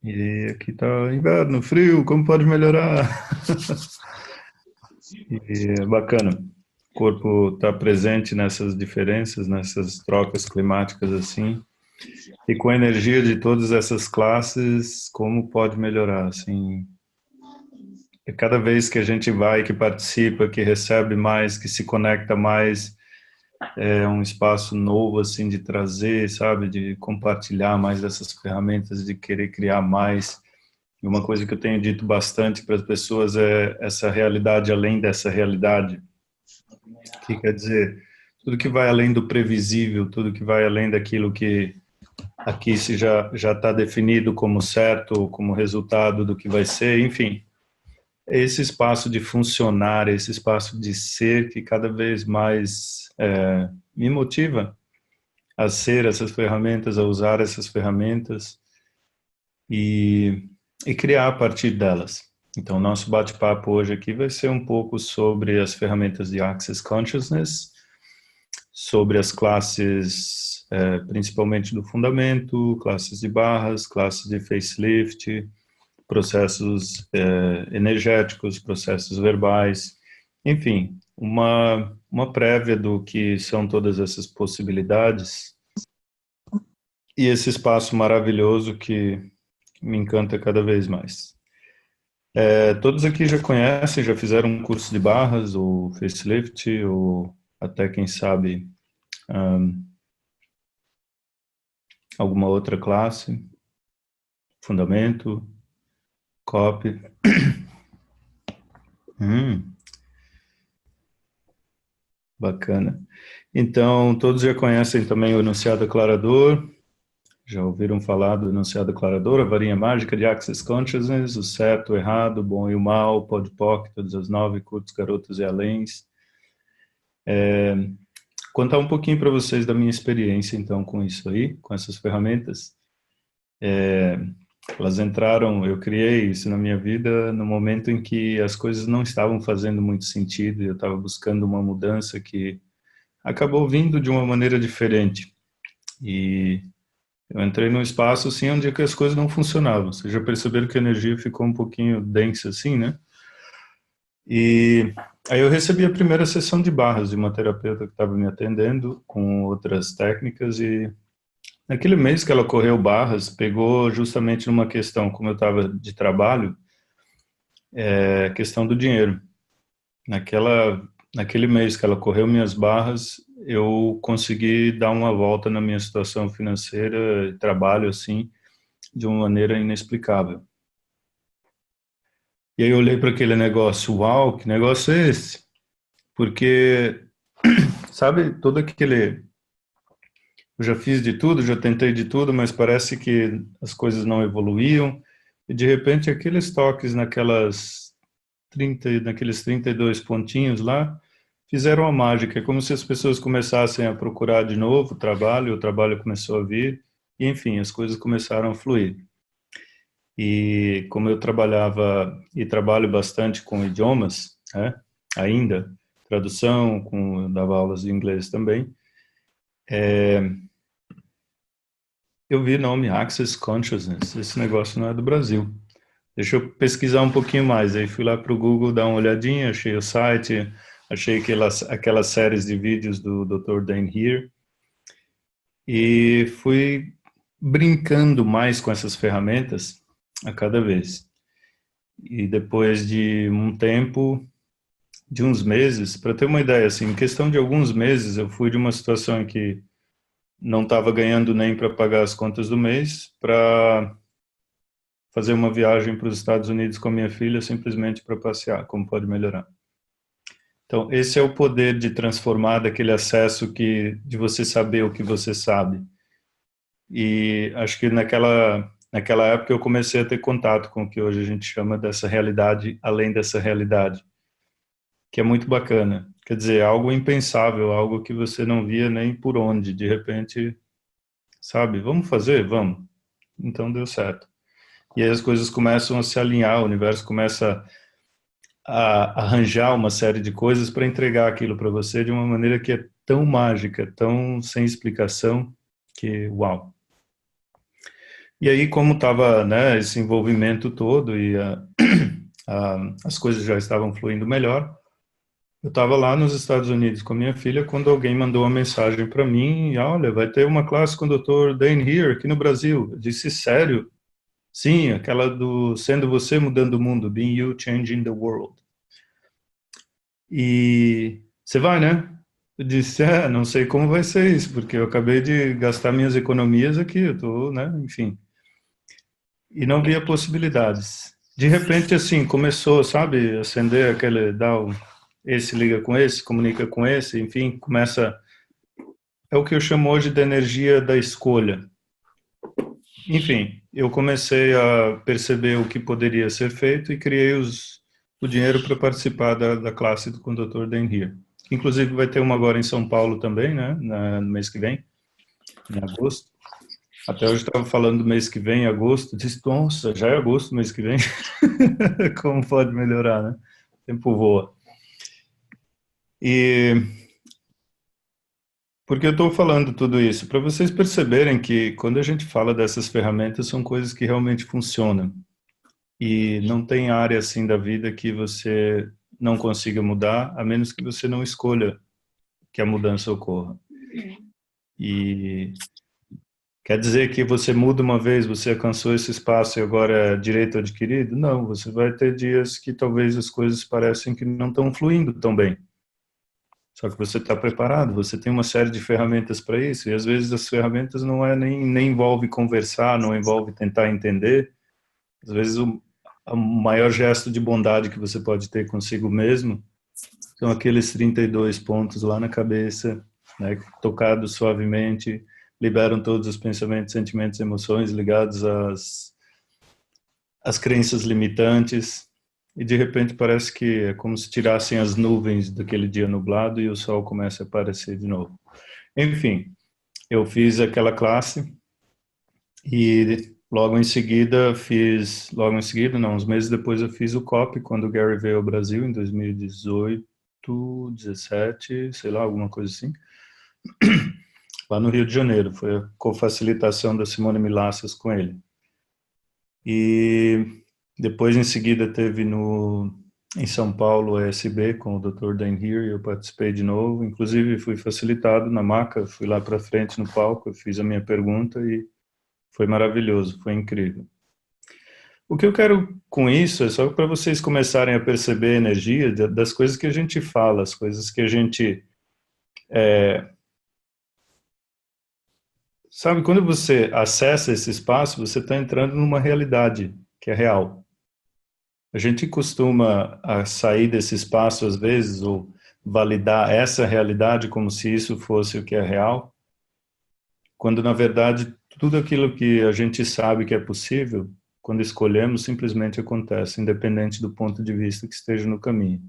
E aqui tá inverno, frio, como pode melhorar? E é bacana. O corpo está presente nessas diferenças, nessas trocas climáticas assim. E com a energia de todas essas classes, como pode melhorar? Assim, e cada vez que a gente vai, que participa, que recebe mais, que se conecta mais, é um espaço novo assim de trazer, sabe, de compartilhar mais dessas ferramentas, de querer criar mais. E uma coisa que eu tenho dito bastante para as pessoas é essa realidade além dessa realidade, que quer dizer, tudo que vai além do previsível, tudo que vai além daquilo que aqui se já está definido como certo, como resultado do que vai ser, enfim, esse espaço de funcionar, esse espaço de ser que cada vez mais me motiva a ser essas ferramentas, a usar essas ferramentas e, e criar a partir delas. Então, nosso bate-papo hoje aqui vai ser um pouco sobre as ferramentas de Access Consciousness, sobre as classes, principalmente do fundamento, classes de barras, classes de facelift, processos energéticos, processos verbais, enfim, uma prévia do que são todas essas possibilidades e esse espaço maravilhoso que me encanta cada vez mais. Todos aqui já conhecem, já fizeram um curso de barras, ou facelift, ou até, quem sabe, um, alguma outra classe, fundamento, copy. Bacana. Então, todos já conhecem também o enunciado aclarador, já ouviram falar do enunciado aclarador, a varinha mágica de Access Consciousness, o certo, o errado, o bom e o mal, o podpoc, todas as nove, curtos, garotos e aléns. Contar um pouquinho para vocês da minha experiência, então, com isso aí, com essas ferramentas. Elas entraram, eu criei isso na minha vida no momento em que as coisas não estavam fazendo muito sentido e eu estava buscando uma mudança que acabou vindo de uma maneira diferente. E eu entrei num espaço assim onde as coisas não funcionavam. Vocês já perceberam que a energia ficou um pouquinho densa assim, né? E aí eu recebi a primeira sessão de barras de uma terapeuta que estava me atendendo com outras técnicas e naquele mês que ela correu barras, pegou justamente numa questão, como eu estava de trabalho, questão do dinheiro. Naquele mês que ela correu minhas barras, eu consegui dar uma volta na minha situação financeira, trabalho assim, de uma maneira inexplicável. E aí eu olhei para aquele negócio, uau, que negócio é esse? Porque, sabe, todo aquele... Eu já fiz de tudo, já tentei de tudo, mas parece que as coisas não evoluíam. E de repente aqueles toques naqueles 32 pontinhos lá, fizeram a mágica. É como se as pessoas começassem a procurar de novo o trabalho começou a vir, e enfim, as coisas começaram a fluir. E como eu trabalhava e trabalho bastante com idiomas, né, ainda, tradução, eu dava aulas de inglês também, eu vi o nome Access Consciousness, esse negócio não é do Brasil. Deixa eu pesquisar um pouquinho mais. Aí fui lá para o Google dar uma olhadinha, achei o site, achei aquelas séries de vídeos do Dr. Dan Heer e fui brincando mais com essas ferramentas a cada vez. E depois de um tempo, de uns meses, para ter uma ideia, assim, em questão de alguns meses, eu fui de uma situação em que não estava ganhando nem para pagar as contas do mês, para fazer uma viagem para os Estados Unidos com a minha filha, simplesmente para passear, como pode melhorar. Então, esse é o poder de transformar daquele acesso de você saber o que você sabe. E acho que naquela época eu comecei a ter contato com o que hoje a gente chama dessa realidade além dessa realidade, que é muito bacana. Quer dizer, algo impensável, algo que você não via nem por onde. De repente, sabe, vamos fazer? Vamos. Então deu certo. E aí as coisas começam a se alinhar, o universo começa a arranjar uma série de coisas para entregar aquilo para você de uma maneira que é tão mágica, tão sem explicação, que uau. E aí, como estava, né, esse envolvimento todo e as coisas já estavam fluindo melhor, eu estava lá nos Estados Unidos com a minha filha quando alguém mandou uma mensagem para mim, olha, vai ter uma classe com o Dr. Dan Heer aqui no Brasil. Eu disse, sério? Sim, aquela do Sendo Você Mudando o Mundo, Being You Changing the World. E você vai, né? Eu disse, não sei como vai ser isso, porque eu acabei de gastar minhas economias aqui, eu tô, né, enfim. E não via possibilidades. De repente, assim, começou, sabe, acender aquele, esse liga com esse, comunica com esse, enfim, começa, é o que eu chamo hoje de energia da escolha. Enfim, eu comecei a perceber o que poderia ser feito e criei o dinheiro para participar da classe com o Dr. Dan Heer. Inclusive vai ter uma agora em São Paulo também, né, no mês que vem, em agosto. Até hoje estava falando do mês que vem, agosto, disse, nossa, já é agosto, mês que vem. Como pode melhorar, né? O tempo voa. E por que eu estou falando tudo isso? Para vocês perceberem que quando a gente fala dessas ferramentas, são coisas que realmente funcionam. E não tem área assim da vida que você não consiga mudar, a menos que você não escolha que a mudança ocorra. E quer dizer que você muda uma vez, você alcançou esse espaço e agora é direito adquirido? Não, você vai ter dias que talvez as coisas parecem que não estão fluindo tão bem. Só que você está preparado, você tem uma série de ferramentas para isso, e às vezes as ferramentas não é nem envolve conversar, não envolve tentar entender. Às vezes o maior gesto de bondade que você pode ter consigo mesmo são aqueles 32 pontos lá na cabeça, né, tocados suavemente, liberam todos os pensamentos, sentimentos, emoções ligados às crenças limitantes, e de repente parece que é como se tirassem as nuvens daquele dia nublado e o sol começa a aparecer de novo. Enfim, eu fiz aquela classe e logo em seguida, não, uns meses depois eu fiz o COP, quando o Gary veio ao Brasil, em 2018, 17, sei lá, alguma coisa assim, lá no Rio de Janeiro, foi a co-facilitação da Simone Milassas com ele. E depois, em seguida, teve em São Paulo a ESB com o Dr. Dan Heer, e eu participei de novo, inclusive fui facilitado na maca, fui lá para frente no palco, eu fiz a minha pergunta e foi maravilhoso, foi incrível. O que eu quero com isso é só para vocês começarem a perceber a energia das coisas que a gente fala, as coisas que a gente... Sabe, quando você acessa esse espaço, você está entrando numa realidade que é real. A gente costuma sair desse espaço às vezes, ou validar essa realidade como se isso fosse o que é real, quando na verdade tudo aquilo que a gente sabe que é possível, quando escolhemos, simplesmente acontece, independente do ponto de vista que esteja no caminho.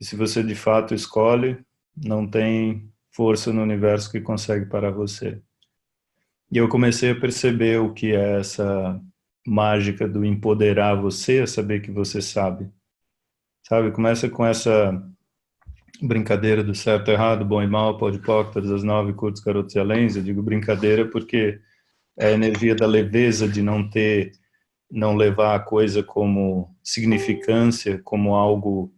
E se você de fato escolhe, não tem força no universo que consegue parar você. E eu comecei a perceber o que é essa mágica do empoderar você a saber que você sabe. Sabe, começa com essa brincadeira do certo, errado, bom e mal, pode pó, todas as nove, curtos, garotos e aléns. Eu digo brincadeira porque é a energia da leveza de não levar a coisa como significância, como algo,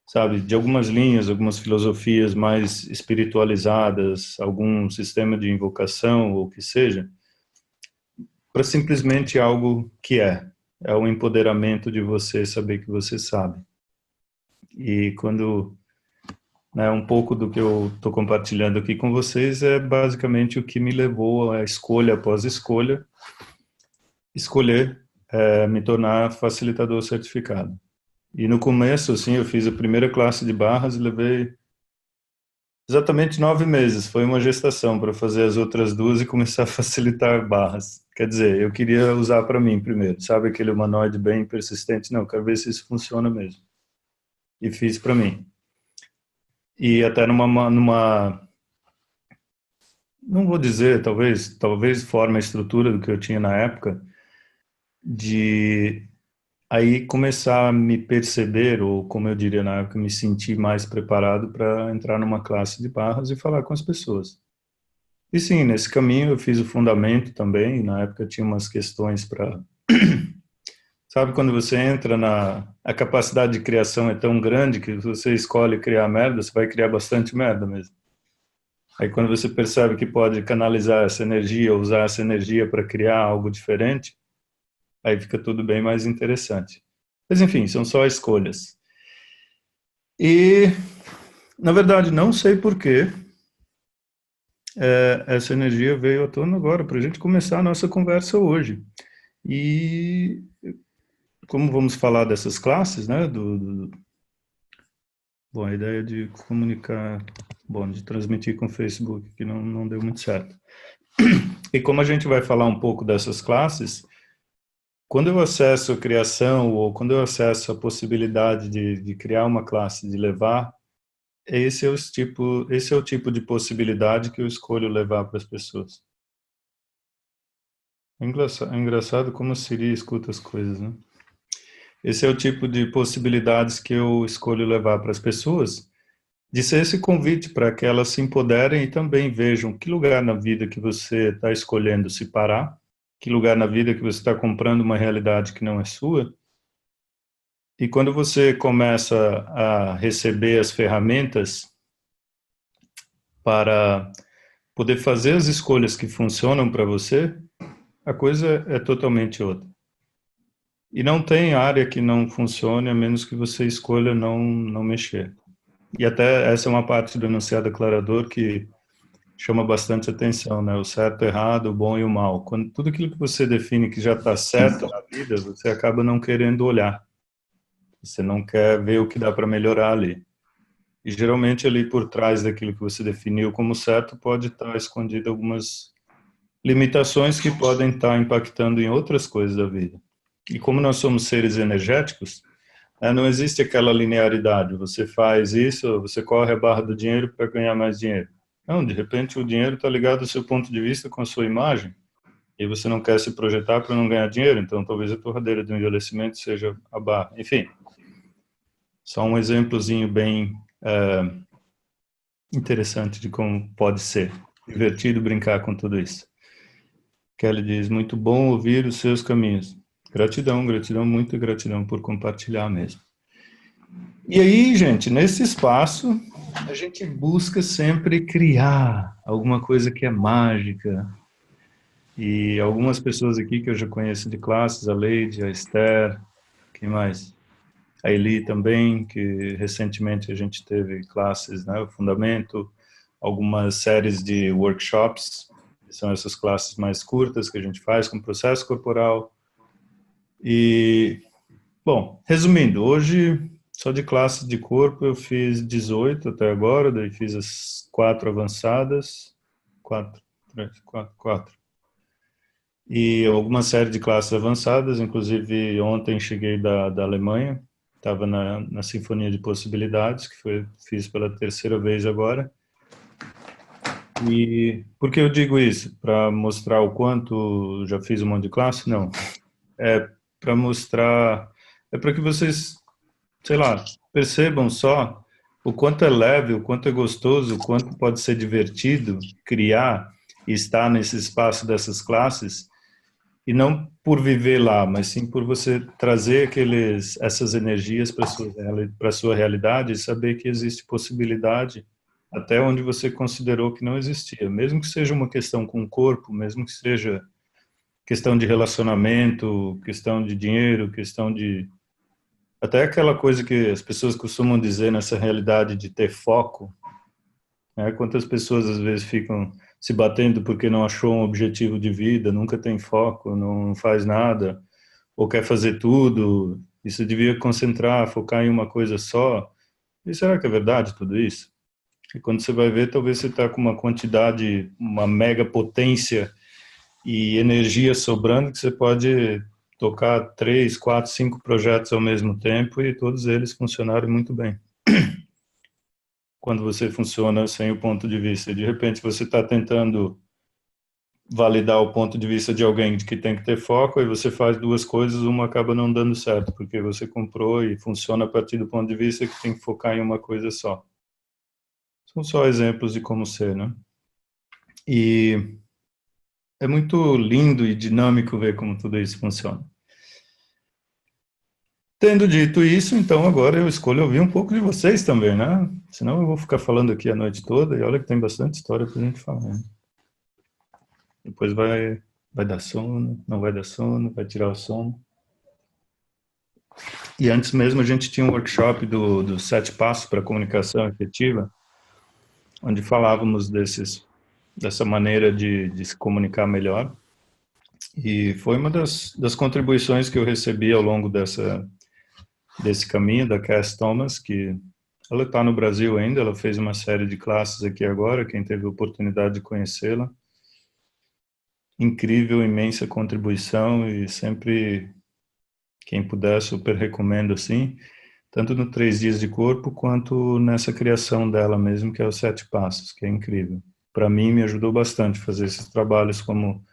sabe, de algumas linhas, algumas filosofias mais espiritualizadas, algum sistema de invocação ou o que seja, para simplesmente algo que é o empoderamento de você saber que você sabe. E quando, né, um pouco do que eu estou compartilhando aqui com vocês é basicamente o que me levou a escolha após escolha, escolher me tornar facilitador certificado. E no começo, assim, eu fiz a primeira classe de barras e levei exatamente 9 meses. Foi uma gestação para fazer as outras duas e começar a facilitar barras. Quer dizer, eu queria usar para mim primeiro. Sabe aquele humanoide bem persistente? Não, quero ver se isso funciona mesmo. E fiz para mim. E até não vou dizer, talvez forma e estrutura do que eu tinha na época, de aí começar a me perceber, ou como eu diria na época, me sentir mais preparado para entrar numa classe de barras e falar com as pessoas. E sim, nesse caminho eu fiz o fundamento também, na época tinha umas questões para... Sabe quando você entra na... A capacidade de criação é tão grande que se você escolhe criar merda, você vai criar bastante merda mesmo. Aí quando você percebe que pode canalizar essa energia, usar essa energia para criar algo diferente, aí fica tudo bem mais interessante. Mas enfim, são só escolhas. E, na verdade, não sei por que essa energia veio à tona agora, para a gente começar a nossa conversa hoje. E como vamos falar dessas classes, né? Bom, a ideia de comunicar, bom, de transmitir com o Facebook, que não deu muito certo. E como a gente vai falar um pouco dessas classes, quando eu acesso a criação ou quando eu acesso a possibilidade de criar uma classe, de levar, esse é o tipo de possibilidade que eu escolho levar para as pessoas. É engraçado como a Siri escuta as coisas, né? Esse é o tipo de possibilidades que eu escolho levar para as pessoas, de ser esse convite para que elas se empoderem e também vejam que lugar na vida que você está escolhendo se parar, que lugar na vida que você está comprando uma realidade que não é sua. E quando você começa a receber as ferramentas para poder fazer as escolhas que funcionam para você, a coisa é totalmente outra. E não tem área que não funcione a menos que você escolha não mexer. E até essa é uma parte do enunciado declarador que chama bastante atenção, né? O certo, o errado, o bom e o mal. Quando tudo aquilo que você define que já está certo na vida, você acaba não querendo olhar. Você não quer ver o que dá para melhorar ali. E geralmente ali por trás daquilo que você definiu como certo pode estar escondido algumas limitações que podem estar impactando em outras coisas da vida. E como nós somos seres energéticos, não existe aquela linearidade. Você faz isso, você corre a barra do dinheiro para ganhar mais dinheiro. Não, de repente o dinheiro está ligado ao seu ponto de vista com a sua imagem. E você não quer se projetar para não ganhar dinheiro, então talvez a torradeira do envelhecimento seja a barra. Enfim, só um exemplozinho bem interessante de como pode ser divertido brincar com tudo isso. Kelly diz, muito bom ouvir os seus caminhos. Gratidão, gratidão, muita gratidão por compartilhar mesmo. E aí, gente, nesse espaço, a gente busca sempre criar alguma coisa que é mágica. E algumas pessoas aqui que eu já conheço de classes, a Leide, a Esther, quem mais? A Eli também, que recentemente a gente teve classes, né, o Fundamento, algumas séries de workshops, que são essas classes mais curtas que a gente faz com processo corporal. E, bom, resumindo, hoje, só de classe de corpo eu fiz 18 até agora, daí fiz as 4 avançadas, 4, 3, 4. E alguma série de classes avançadas, inclusive ontem cheguei da Alemanha, estava na Sinfonia de Possibilidades, que fiz pela terceira vez agora. E por que eu digo isso? Para mostrar o quanto já fiz um monte de classe? Não. É para mostrar, é para que vocês, sei lá, percebam só o quanto é leve, o quanto é gostoso, o quanto pode ser divertido criar e estar nesse espaço dessas classes. E não por viver lá, mas sim por você trazer essas energias para a sua realidade e saber que existe possibilidade até onde você considerou que não existia. Mesmo que seja uma questão com o corpo, mesmo que seja questão de relacionamento, questão de dinheiro, questão de... Até aquela coisa que as pessoas costumam dizer nessa realidade de ter foco, né? Quantas pessoas às vezes ficam se batendo porque não achou um objetivo de vida, nunca tem foco, não faz nada, ou quer fazer tudo, e você devia concentrar, focar em uma coisa só. E será que é verdade tudo isso? E quando você vai ver, talvez você está com uma quantidade, uma mega potência e energia sobrando que você pode tocar 3, 4, 5 projetos ao mesmo tempo e todos eles funcionarem muito bem. Quando você funciona sem o ponto de vista. De repente você está tentando validar o ponto de vista de alguém de que tem que ter foco e você faz duas coisas, uma acaba não dando certo, porque você comprou e funciona a partir do ponto de vista que tem que focar em uma coisa só. São só exemplos de como ser, né? E é muito lindo e dinâmico ver como tudo isso funciona. Tendo dito isso, então agora eu escolho ouvir um pouco de vocês também, né? Senão eu vou ficar falando aqui a noite toda e olha que tem bastante história pra gente falar, né? Depois vai dar sono, não vai dar sono, vai tirar o sono. E antes mesmo a gente tinha um workshop dos 7 passos para a comunicação efetiva, onde falávamos dessa maneira de se comunicar melhor. E foi uma das contribuições que eu recebi ao longo desse caminho, da Cass Thomas, que ela está no Brasil ainda, ela fez uma série de classes aqui agora, quem teve a oportunidade de conhecê-la. Incrível, imensa contribuição e sempre, quem puder, super recomendo assim, tanto no 3 dias de corpo, quanto nessa criação dela mesmo, que é os 7 passos, que é incrível. Para mim, me ajudou bastante fazer esses trabalhos como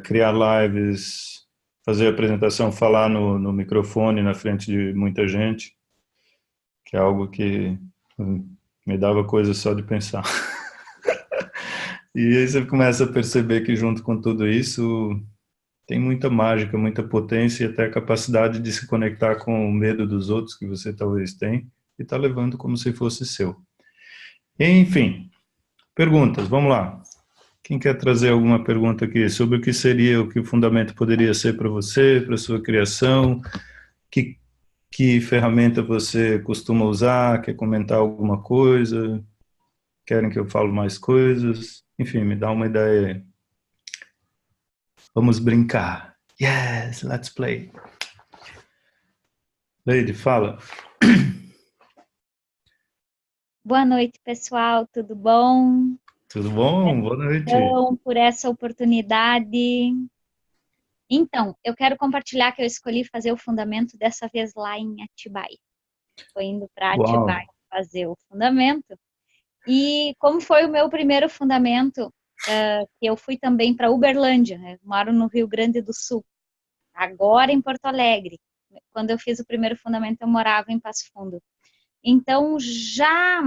criar lives, fazer apresentação, falar no microfone na frente de muita gente, que é algo que me dava coisa só de pensar. E aí você começa a perceber que junto com tudo isso tem muita mágica, muita potência e até a capacidade de se conectar com o medo dos outros que você talvez tenha e está levando como se fosse seu. Enfim, perguntas, vamos lá. Quem quer trazer alguma pergunta aqui sobre o que seria, o que o fundamento poderia ser para você, para sua criação? Que ferramenta você costuma usar? Quer comentar alguma coisa? Querem que eu fale mais coisas? Enfim, me dá uma ideia aí. Vamos brincar. Yes, let's play. Leide, fala. Boa noite, pessoal, tudo bom? Tudo bom? Boa noite. Então, por essa oportunidade. Então, eu quero compartilhar que eu escolhi fazer o fundamento dessa vez lá em Atibaia. Estou indo para Atibaia Uau. fazer o fundamento. E como foi o meu primeiro fundamento, que eu fui também para Uberlândia, né? Eu moro no Rio Grande do Sul, agora em Porto Alegre. Quando eu fiz o primeiro fundamento, eu morava em Passo Fundo. Então, já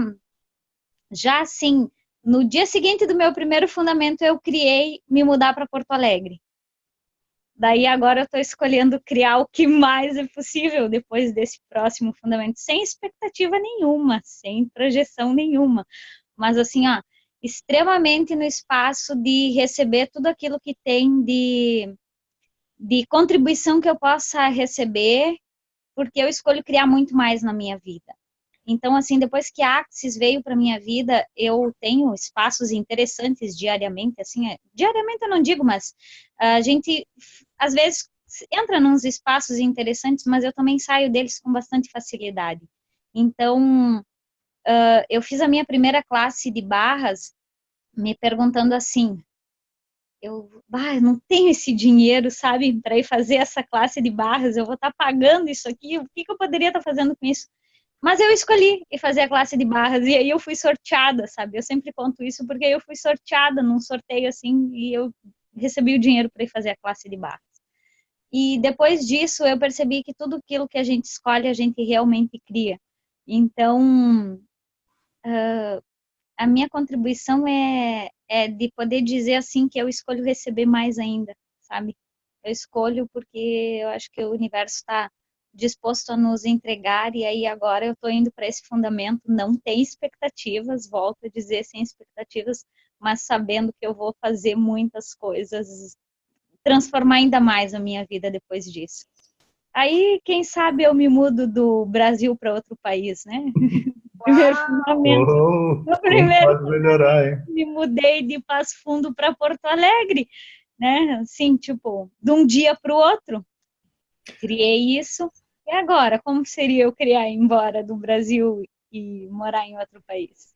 assim, no dia seguinte do meu primeiro fundamento, eu criei me mudar para Porto Alegre. Daí agora eu estou escolhendo criar o que mais é possível depois desse próximo fundamento, sem expectativa nenhuma, sem projeção nenhuma. Mas assim, ó, extremamente no espaço de receber tudo aquilo que tem de contribuição que eu possa receber, porque eu escolho criar muito mais na minha vida. Então, assim, depois que a Axis veio para minha vida, eu tenho espaços interessantes diariamente, assim, diariamente eu não digo, mas a gente, às vezes, entra nos espaços interessantes, mas eu também saio deles com bastante facilidade. Então, eu fiz a minha primeira classe de barras me perguntando assim, eu não tenho esse dinheiro, sabe, para ir fazer essa classe de barras, eu vou estar pagando isso aqui, o que eu poderia estar fazendo com isso? Mas eu escolhi ir fazer a classe de barras e aí eu fui sorteada, sabe? Eu sempre conto isso porque eu fui sorteada num sorteio assim e eu recebi o dinheiro para ir fazer a classe de barras. E depois disso eu percebi que tudo aquilo que a gente escolhe a gente realmente cria. Então, a minha contribuição é de poder dizer assim que eu escolho receber mais ainda, sabe? Eu escolho porque eu acho que o universo está disposto a nos entregar e aí agora eu estou indo para esse fundamento, não tem expectativas, volto a dizer sem expectativas, mas sabendo que eu vou fazer muitas coisas, transformar ainda mais a minha vida depois disso. Aí, quem sabe eu me mudo do Brasil para outro país, né? Primeiro fundamento. Oh, No como primeiro pode melhorar, hein? me mudei de Passo Fundo para Porto Alegre, né? Assim, tipo, de um dia para o outro, criei isso. E agora, como seria eu criar ir embora do Brasil e morar em outro país?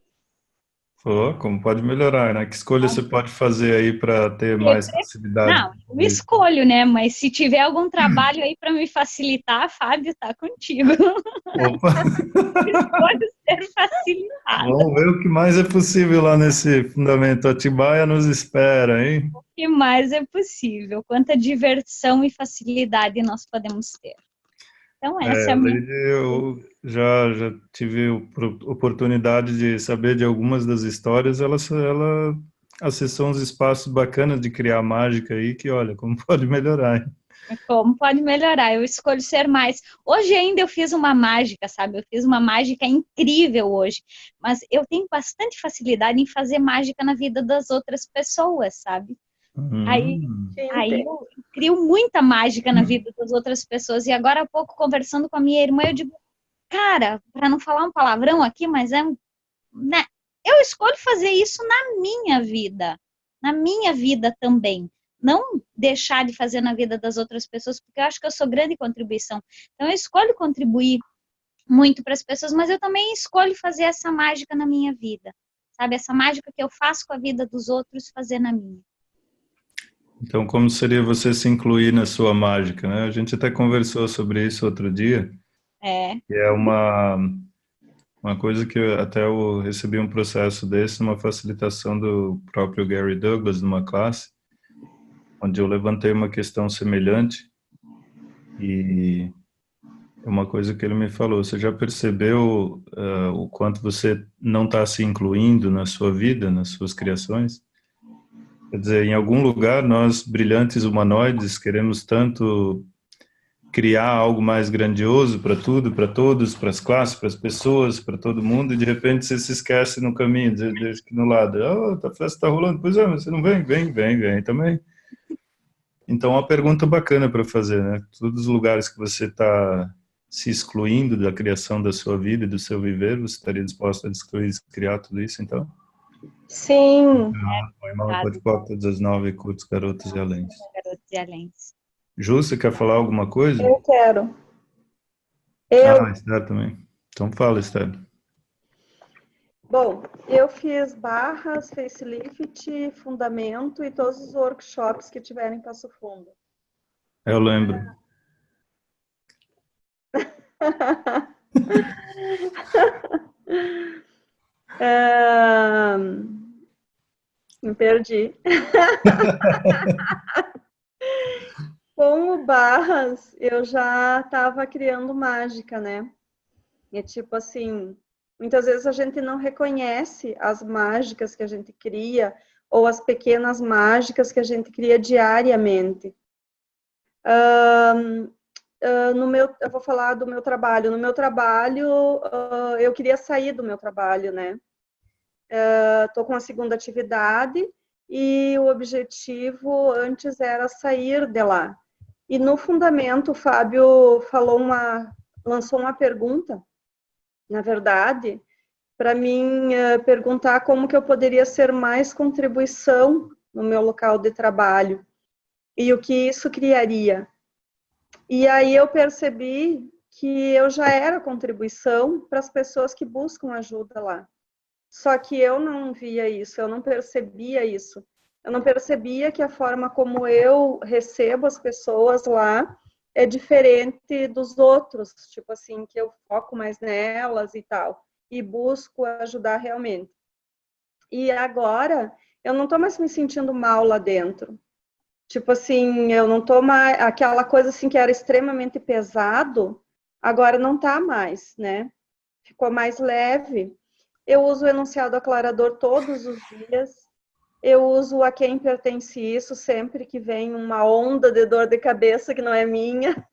Oh, como pode melhorar, né? Que escolha você pode fazer aí para ter mais facilidade Não, eu disso? escolho, né? Mas se tiver algum trabalho aí para me facilitar, Fábio, tá contigo. Opa, Pode ser facilitada. vamos ver o que mais é possível lá nesse fundamento. Atibaia nos espera, hein? O que mais é possível? Quanta diversão e facilidade nós podemos ter. Então, essa é a minha. Leide, eu já tive oportunidade de saber de algumas das histórias. Ela Esses são uns espaços bacanas de criar mágica aí que, olha, como pode melhorar. Hein? Como pode melhorar? Eu escolho ser mais. Hoje ainda eu fiz uma mágica, sabe? Eu fiz uma mágica incrível hoje. Mas eu tenho bastante facilidade em fazer mágica na vida das outras pessoas, sabe? Aí, aí eu crio muita mágica na vida das outras pessoas. E agora há pouco, conversando com a minha irmã, eu digo, cara, para não falar um palavrão aqui, mas né? Eu escolho fazer isso na minha vida também. Não deixar de fazer na vida das outras pessoas, porque eu acho que eu sou grande contribuição. Então, eu escolho contribuir muito para as pessoas, mas eu também escolho fazer essa mágica na minha vida, sabe? Essa mágica que eu faço com a vida dos outros, fazer na minha. Então, como seria você se incluir na sua mágica, né? A gente até conversou sobre isso outro dia, que é uma coisa que até eu recebi um processo desse, uma facilitação do próprio Gary Douglas, numa classe, onde eu levantei uma questão semelhante e uma coisa que ele me falou, você já percebeu o quanto você não está se incluindo na sua vida, nas suas criações? Quer dizer, em algum lugar nós, brilhantes humanoides, queremos tanto criar algo mais grandioso para tudo, para todos, para as classes, para as pessoas, para todo mundo, e de repente você se esquece no caminho, deixa aqui no lado, a festa está rolando, pois é, mas você não vem? Vem também. Então, uma pergunta bacana para fazer, né? Todos os lugares que você está se excluindo da criação da sua vida e do seu viver, você estaria disposto a criar tudo isso, então? Sim. O irmão pode pôr todas as 9 curtos, garotos e além. Garotos e além. Ju, você quer falar alguma coisa? Eu quero. Esther também. Então fala, Esther. Bom, eu fiz barras, facelift, fundamento e todos os workshops que tiveram em Passo Fundo. Eu lembro. Me perdi. Com o Barras, eu já estava criando mágica, né? E tipo assim, muitas vezes a gente não reconhece as mágicas que a gente cria ou as pequenas mágicas que a gente cria diariamente. Eu vou falar do meu trabalho. No meu trabalho, eu queria sair do meu trabalho, né? Estou com a segunda atividade e o objetivo antes era sair de lá. E no fundamento, o Fábio lançou uma pergunta, na verdade, para mim perguntar como que eu poderia ser mais contribuição no meu local de trabalho e o que isso criaria. E aí eu percebi que eu já era contribuição para as pessoas que buscam ajuda lá. Só que eu não via isso, eu não percebia isso. Eu não percebia que a forma como eu recebo as pessoas lá é diferente dos outros, tipo assim, que eu foco mais nelas e tal, e busco ajudar realmente. E agora, eu não tô mais me sentindo mal lá dentro. Tipo assim, eu não tô mais... Aquela coisa assim que era extremamente pesado, agora não tá mais, né? Ficou mais leve. Eu uso o enunciado aclarador todos os dias. Eu uso a quem pertence isso sempre que vem uma onda de dor de cabeça que não é minha.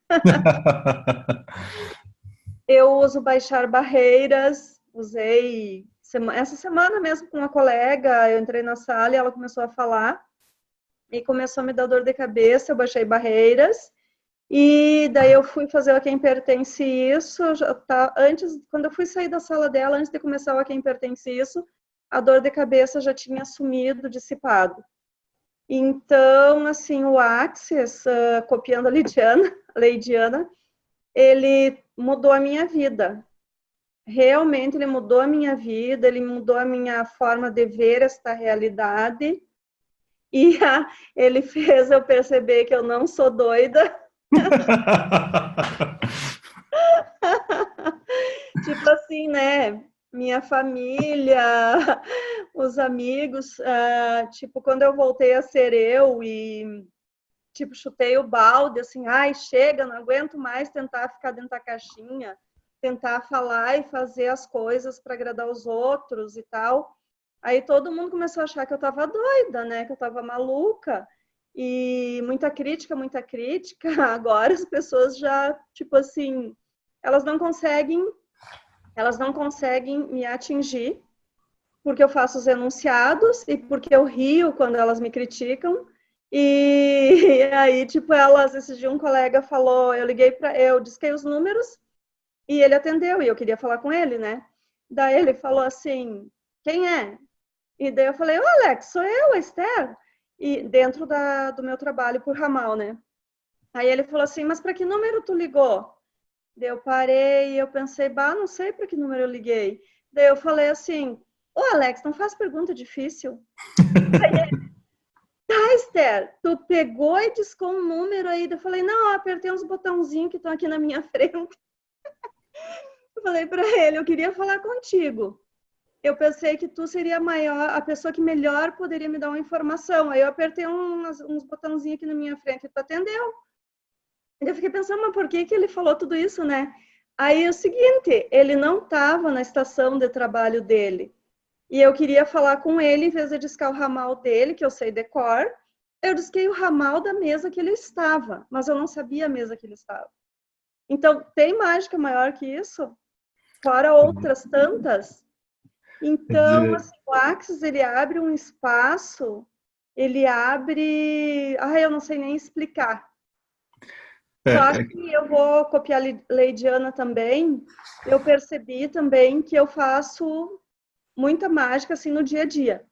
Eu uso baixar barreiras. Usei essa semana mesmo com uma colega. Eu entrei na sala e ela começou a falar. E começou a me dar dor de cabeça. Eu baixei barreiras. E daí eu fui fazer o A Quem Pertence Isso. Antes, quando eu fui sair da sala dela, antes de começar o A Quem Pertence Isso, a dor de cabeça já tinha sumido, dissipado. Então, assim, o Axis, copiando a Leidiana, ele mudou a minha vida. Realmente, ele mudou a minha vida, ele mudou a minha forma de ver esta realidade. E ele fez eu perceber que eu não sou doida. Tipo assim, né? Minha família, os amigos, tipo, quando eu voltei a ser eu e, tipo, chutei o balde, assim, ai, chega, não aguento mais tentar ficar dentro da caixinha, tentar falar e fazer as coisas para agradar os outros e tal. Aí todo mundo começou a achar que eu estava doida, né? Que eu estava maluca. E muita crítica, muita crítica. Agora as pessoas já, tipo assim, elas não conseguem me atingir porque eu faço os enunciados e porque eu rio quando elas me criticam. E aí, tipo, esse dia um colega falou, eu disquei os números e ele atendeu e eu queria falar com ele, né? Daí ele falou assim, quem é? E daí eu falei, Alex, sou eu, a Esther. E dentro do meu trabalho por ramal, né? Aí ele falou assim, mas para que número tu ligou? Daí eu parei e eu pensei, não sei para que número eu liguei. Daí eu falei assim, Alex, não faz pergunta difícil. Aí ele, tá, Esther, tu pegou e discou um número aí. Eu falei, não, eu apertei uns botãozinhos que estão aqui na minha frente. Eu falei para ele, eu queria falar contigo. Eu pensei que tu seria a pessoa que melhor poderia me dar uma informação. Aí eu apertei uns botãozinhos aqui na minha frente e tu atendeu. Eu fiquei pensando, mas por que ele falou tudo isso, né? Aí é o seguinte, ele não estava na estação de trabalho dele. E eu queria falar com ele, em vez de discar o ramal dele, que eu sei decor, eu disquei o ramal da mesa que ele estava, mas eu não sabia a mesa que ele estava. Então, tem mágica maior que isso? Fora outras tantas. Então, assim, o Axis, ele abre um espaço, ele abre... eu não sei nem explicar. Só que eu vou copiar a Leidiana também, eu percebi também que eu faço muita mágica, assim, no dia a dia.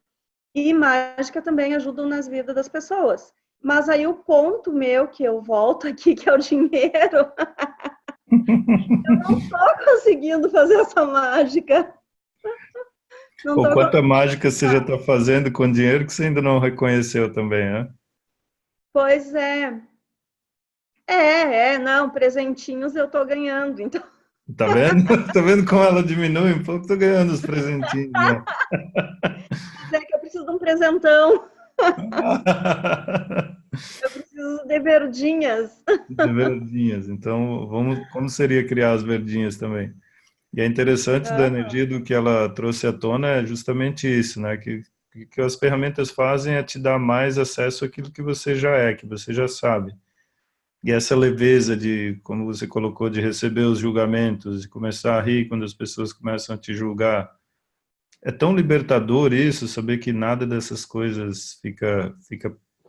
E mágica também ajuda nas vidas das pessoas. Mas aí o ponto meu, que eu volto aqui, que é o dinheiro, eu não estou conseguindo fazer essa mágica. Ou quanta mágica você já está fazendo com dinheiro que você ainda não reconheceu também, né? Pois é. Não, presentinhos eu estou ganhando, então... Tá vendo? Tá vendo como ela diminui um pouco? Tô ganhando os presentinhos, né? Mas é que eu preciso de um presentão. Eu preciso de verdinhas. De verdinhas. Então, como seria criar as verdinhas também? E é interessante da energia do que ela trouxe à tona é justamente isso, né? Que as ferramentas fazem é te dar mais acesso àquilo que você já é, que você já sabe. E essa leveza de, como você colocou, de receber os julgamentos, de começar a rir quando as pessoas começam a te julgar. É tão libertador isso, saber que nada dessas coisas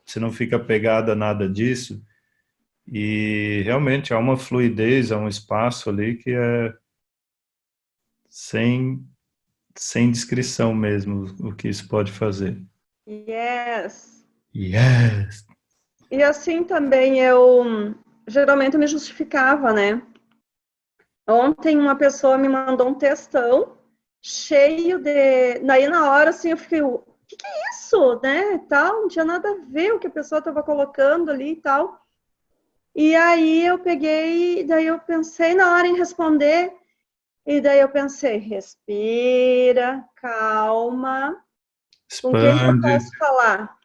você não fica pegada a nada disso. E realmente há uma fluidez, há um espaço ali que é sem, sem descrição mesmo o que isso pode fazer. Yes. Yes! E assim também eu geralmente me justificava, né? Ontem uma pessoa me mandou um textão cheio de... Daí na hora assim eu fiquei, o que é isso, né? Tal, não tinha nada a ver o que a pessoa estava colocando ali e tal. E aí eu peguei, daí eu pensei na hora em responder, e daí eu pensei, respira, calma, com quem que eu Expande. posso falar?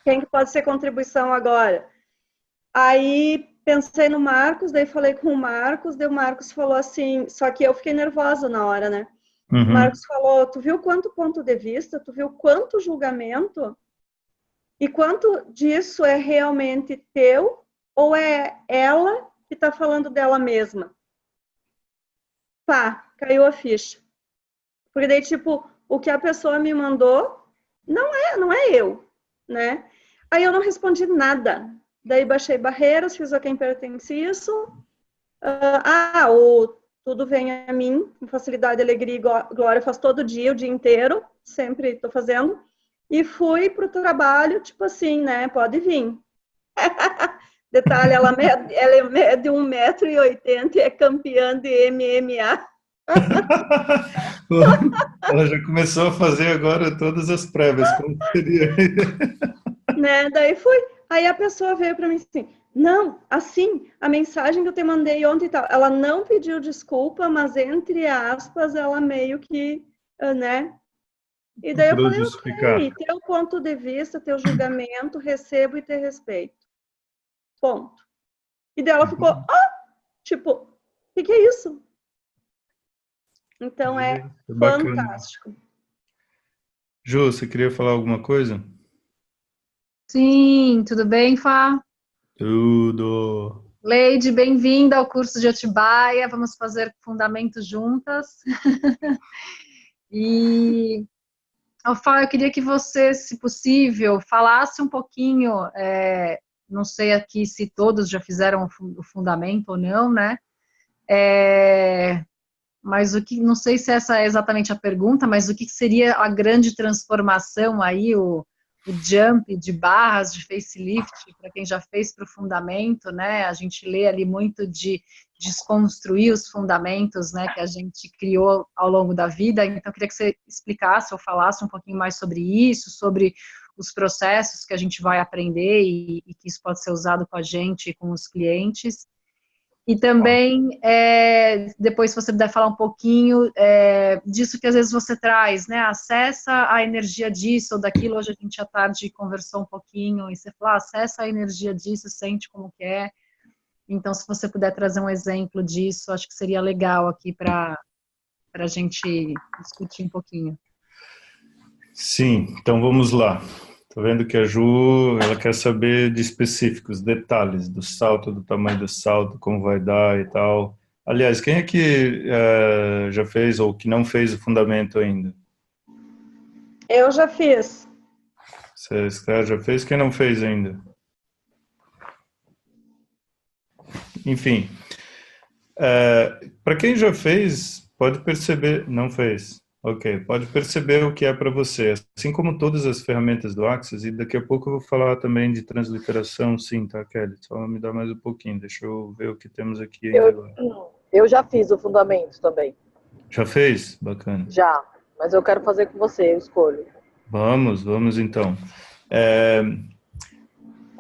Quem que pode ser contribuição agora? Aí pensei no Marcos, daí falei com o Marcos, daí o Marcos falou assim, só que eu fiquei nervosa na hora, né? O Uhum. Marcos falou, tu viu quanto ponto de vista, tu viu quanto julgamento e quanto disso é realmente teu ou é ela que está falando dela mesma? Pá, caiu a ficha. Porque daí, tipo, o que a pessoa me mandou não é eu, né? Aí eu não respondi nada. Daí baixei barreiras, fiz a quem pertence isso. O tudo vem a mim, com facilidade, alegria e glória, eu faço todo dia, o dia inteiro, sempre estou fazendo. E fui pro trabalho, tipo assim, né? Pode vir. Detalhe, ela mede 1,80 m e é campeã de MMA. Ela já começou a fazer agora todas as prévias, como seria? Né? Daí fui. Aí a pessoa veio para mim assim, não, assim, a mensagem que eu te mandei ontem e tal, ela não pediu desculpa, mas entre aspas, ela meio que, né? E daí eu Procurou falei, justificar. ok, teu ponto de vista, teu julgamento, recebo e te respeito. Ponto. E daí ela ficou, tipo, o que é isso? Então é Bacana. fantástico. Ju, você queria falar alguma coisa? Sim, tudo bem, Fá? Tudo. Leide, bem-vinda ao curso de Atibaia. Vamos fazer fundamentos juntas. E, Fá, eu queria que você, se possível, falasse um pouquinho, não sei aqui se todos já fizeram o fundamento ou não, né? Mas não sei se essa é exatamente a pergunta, mas o que seria a grande transformação aí, o jump de barras, de facelift, para quem já fez para o fundamento, né? A gente lê ali muito de desconstruir os fundamentos, né, que a gente criou ao longo da vida. Então, eu queria que você explicasse ou falasse um pouquinho mais sobre isso, sobre os processos que a gente vai aprender e que isso pode ser usado com a gente e com os clientes. E também, depois, se você puder falar um pouquinho disso que às vezes você traz, né? Acessa a energia disso ou daquilo. Hoje a gente à tarde conversou um pouquinho e você falou, acessa a energia disso, sente como que é. Então, se você puder trazer um exemplo disso, acho que seria legal aqui para a gente discutir um pouquinho. Sim, então vamos lá. Tô vendo que a Ju, ela quer saber de específicos, detalhes do salto, do tamanho do salto, como vai dar e tal. Aliás, quem é que já fez ou que não fez o fundamento ainda? Eu já fiz. Você já fez? Quem não fez ainda? Enfim, para quem já fez, pode perceber, não fez. Ok, pode perceber o que é para você. Assim como todas as ferramentas do Access, e daqui a pouco eu vou falar também de transliteração, sim, tá, Kelly? Só me dá mais um pouquinho, deixa eu ver o que temos aqui ainda agora. Eu já fiz o fundamento também. Já fez? Bacana. Já, mas eu quero fazer com você, eu escolho. Vamos então.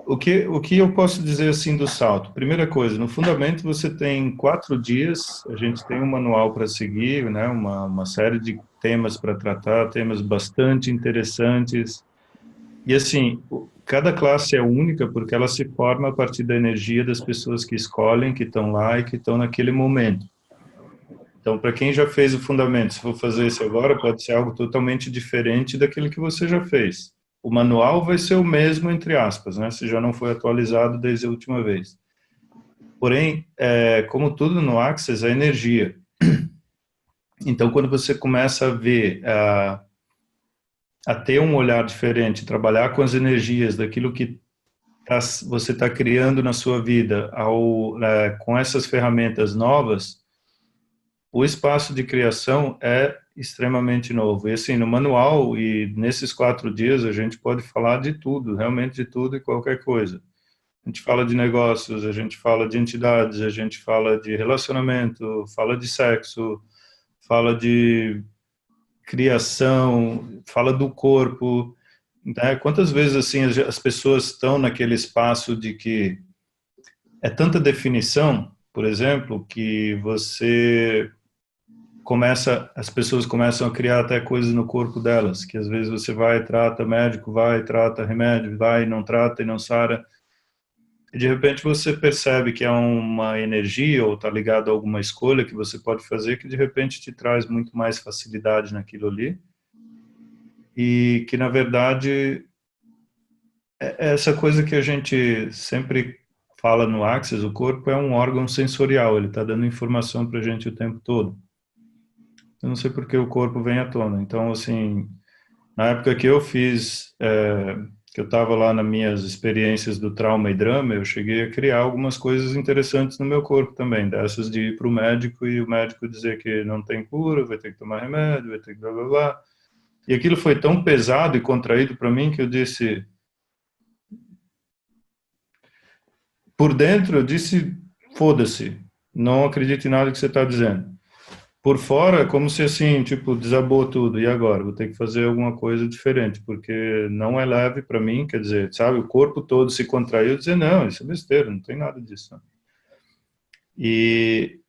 O que eu posso dizer assim do salto? Primeira coisa, no fundamento você tem 4 dias, a gente tem um manual para seguir, né? Uma série de temas para tratar, temas bastante interessantes. E assim, cada classe é única porque ela se forma a partir da energia das pessoas que escolhem, que estão lá e que estão naquele momento. Então, para quem já fez o fundamento, se for fazer isso agora, pode ser algo totalmente diferente daquilo que você já fez. O manual vai ser o mesmo, entre aspas, né? Se já não foi atualizado desde a última vez. Porém, como tudo no Access, é energia. Então, quando você começa a ver, a ter um olhar diferente, trabalhar com as energias daquilo que você está criando na sua vida, com essas ferramentas novas, o espaço de criação é extremamente novo. E assim, no manual e nesses 4 dias a gente pode falar de tudo, realmente de tudo e qualquer coisa. A gente fala de negócios, a gente fala de entidades, a gente fala de relacionamento, fala de sexo, fala de criação, fala do corpo, né? Quantas vezes assim as pessoas estão naquele espaço de que é tanta definição, por exemplo, que as pessoas começam a criar até coisas no corpo delas, que às vezes você vai, trata, médico vai, trata, remédio, vai, não trata e não sara. E de repente você percebe que é uma energia ou está ligado a alguma escolha que você pode fazer que de repente te traz muito mais facilidade naquilo ali. E que na verdade é essa coisa que a gente sempre fala no Access, o corpo é um órgão sensorial, ele está dando informação para a gente o tempo todo. Eu não sei por que o corpo vem à tona. Então, assim, na época que eu fiz, que eu estava lá nas minhas experiências do trauma e drama, eu cheguei a criar algumas coisas interessantes no meu corpo também, dessas de ir para o médico e o médico dizer que não tem cura, vai ter que tomar remédio, vai ter que blá blá blá. E aquilo foi tão pesado e contraído para mim que eu disse, por dentro eu disse, foda-se, não acredito em nada que você está dizendo. Por fora, como se assim, tipo, desabou tudo, e agora? Vou ter que fazer alguma coisa diferente, porque não é leve para mim, quer dizer, sabe, o corpo todo se contraiu e dizer, não, isso é besteira, não tem nada disso. E,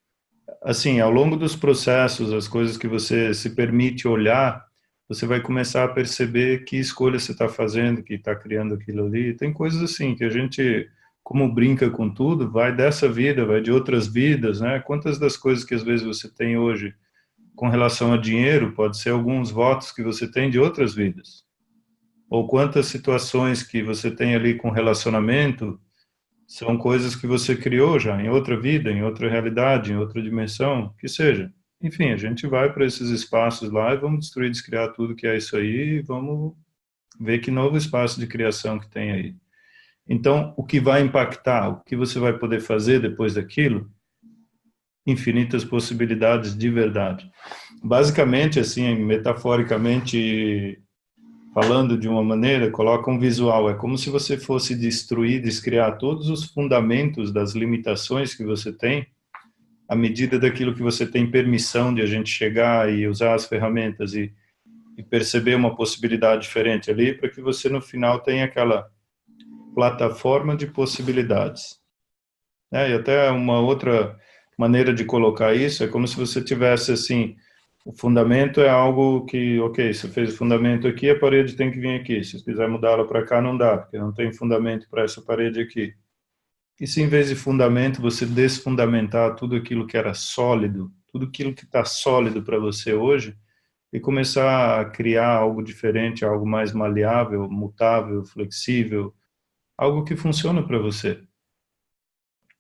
assim, ao longo dos processos, as coisas que você se permite olhar, você vai começar a perceber que escolha você está fazendo, que está criando aquilo ali. Tem coisas assim, que a gente, como brinca com tudo, vai dessa vida, vai de outras vidas, né? Quantas das coisas que às vezes você tem hoje com relação a dinheiro, pode ser alguns votos que você tem de outras vidas. Ou quantas situações que você tem ali com relacionamento são coisas que você criou já em outra vida, em outra realidade, em outra dimensão, que seja. Enfim, a gente vai para esses espaços lá e vamos destruir, descriar tudo que é isso aí e vamos ver que novo espaço de criação que tem aí. Então, o que vai impactar, o que você vai poder fazer depois daquilo, infinitas possibilidades de verdade. Basicamente, assim, metaforicamente falando de uma maneira, coloca um visual, é como se você fosse destruir, descriar todos os fundamentos das limitações que você tem, à medida daquilo que você tem permissão de a gente chegar e usar as ferramentas e perceber uma possibilidade diferente ali, para que você no final tenha aquela plataforma de possibilidades. E até uma outra maneira de colocar isso é como se você tivesse assim, o fundamento é algo que, ok, você fez o fundamento aqui, a parede tem que vir aqui. Se você quiser mudá-la para cá, não dá, porque não tem fundamento para essa parede aqui. E se em vez de fundamento, você desfundamentar tudo aquilo que era sólido, tudo aquilo que está sólido para você hoje, e começar a criar algo diferente, algo mais maleável, mutável, flexível, algo que funciona para você.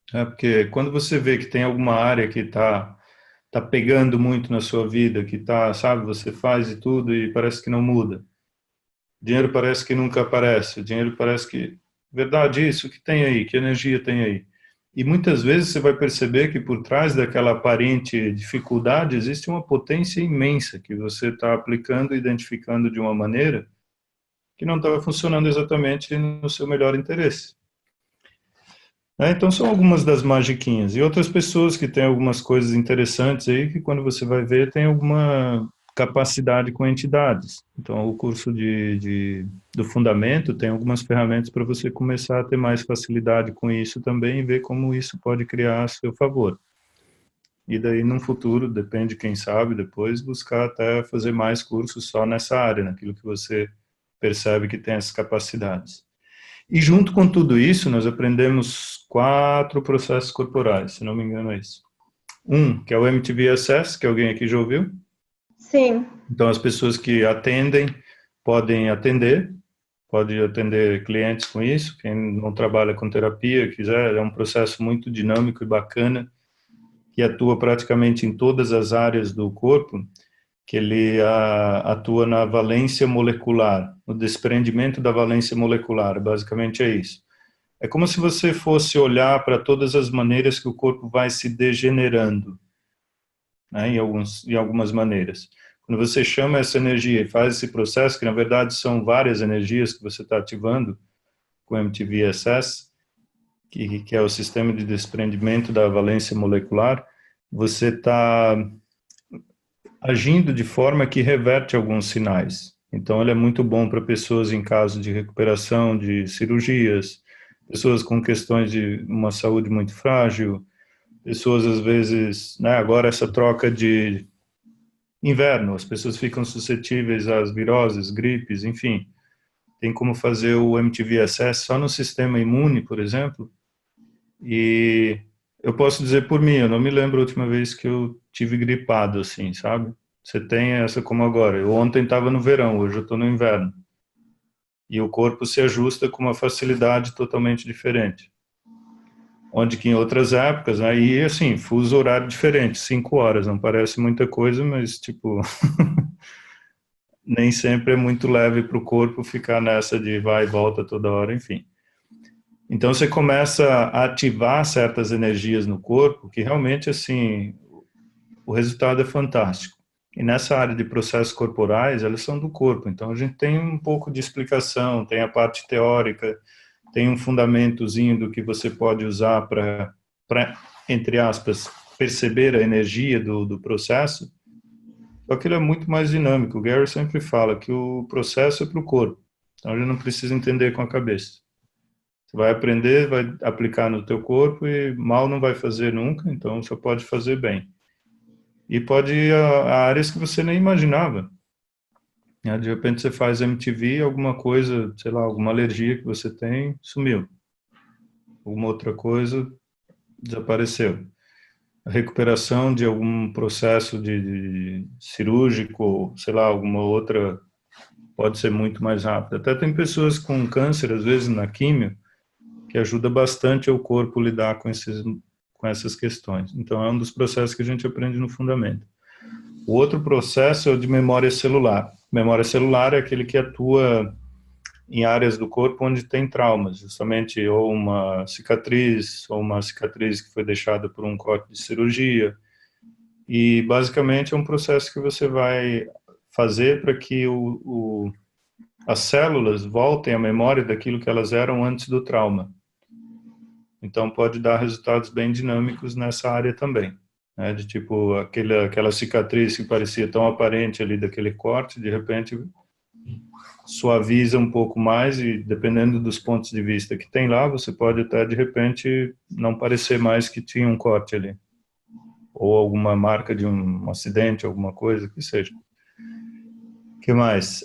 Porque quando você vê que tem alguma área que está pegando muito na sua vida, que tá, sabe, você faz e tudo e parece que não muda. Dinheiro parece que nunca aparece, dinheiro parece que... Verdade isso, que tem aí, que energia tem aí? E muitas vezes você vai perceber que por trás daquela aparente dificuldade existe uma potência imensa que você está aplicando e identificando de uma maneira que não estava funcionando exatamente no seu melhor interesse. Então são algumas das magiquinhas. E outras pessoas que têm algumas coisas interessantes aí, que quando você vai ver, tem alguma capacidade com entidades. Então o curso do fundamento tem algumas ferramentas para você começar a ter mais facilidade com isso também e ver como isso pode criar a seu favor. E daí, num futuro, depende, quem sabe, depois buscar até fazer mais cursos só nessa área, naquilo que você percebe que tem essas capacidades. E junto com tudo isso, nós aprendemos 4 processos corporais, se não me engano é isso. Um, que é o MTV Access, que alguém aqui já ouviu? Sim. Então, as pessoas que atendem, podem atender clientes com isso. Quem não trabalha com terapia, quiser, é um processo muito dinâmico e bacana, que atua praticamente em todas as áreas do corpo, que ele atua na valência molecular, no desprendimento da valência molecular, basicamente é isso. É como se você fosse olhar para todas as maneiras que o corpo vai se degenerando, né, em algumas maneiras. Quando você chama essa energia e faz esse processo, que na verdade são várias energias que você está ativando com o MTVSS, que é o sistema de desprendimento da valência molecular, você está agindo de forma que reverte alguns sinais. Então, ele é muito bom para pessoas em caso de recuperação de cirurgias, pessoas com questões de uma saúde muito frágil, pessoas, às vezes, né, agora essa troca de inverno, as pessoas ficam suscetíveis às viroses, gripes, enfim. Tem como fazer o MTVSS só no sistema imune, por exemplo, e eu posso dizer por mim, eu não me lembro a última vez que eu tive gripado, assim, sabe? Você tem essa como agora. Eu ontem estava no verão, hoje eu estou no inverno. E o corpo se ajusta com uma facilidade totalmente diferente. Onde que em outras épocas, né, e assim, fuso horário diferente, 5 horas, não parece muita coisa, mas tipo, nem sempre é muito leve para o corpo ficar nessa de vai e volta toda hora, enfim. Então você começa a ativar certas energias no corpo que realmente, assim, o resultado é fantástico. E nessa área de processos corporais, elas são do corpo. Então a gente tem um pouco de explicação, tem a parte teórica, tem um fundamentozinho do que você pode usar para, entre aspas, perceber a energia do processo. Só que ele é muito mais dinâmico. O Gary sempre fala que o processo é para o corpo. Então a gente não precisa entender com a cabeça. Você vai aprender, vai aplicar no teu corpo e mal não vai fazer nunca, então só pode fazer bem. E pode ir a áreas que você nem imaginava. De repente você faz MTV, alguma coisa, sei lá, alguma alergia que você tem, sumiu. Alguma outra coisa, desapareceu. a recuperação de algum processo de cirúrgico, sei lá, alguma outra, pode ser muito mais rápida. Até tem pessoas com câncer, às vezes na químio, que ajuda bastante o corpo a lidar com essas questões. Então, é um dos processos que a gente aprende no fundamento. O outro processo é o de memória celular. Memória celular é aquele que atua em áreas do corpo onde tem traumas, justamente ou uma cicatriz que foi deixada por um corte de cirurgia. E, basicamente, é um processo que você vai fazer para que as células voltem à memória daquilo que elas eram antes do trauma. Então, pode dar resultados bem dinâmicos nessa área também. Né? De tipo, aquela cicatriz que parecia tão aparente ali daquele corte, de repente suaviza um pouco mais e, dependendo dos pontos de vista que tem lá, você pode até, de repente, não parecer mais que tinha um corte ali. Ou alguma marca de um acidente, alguma coisa que seja. O que mais?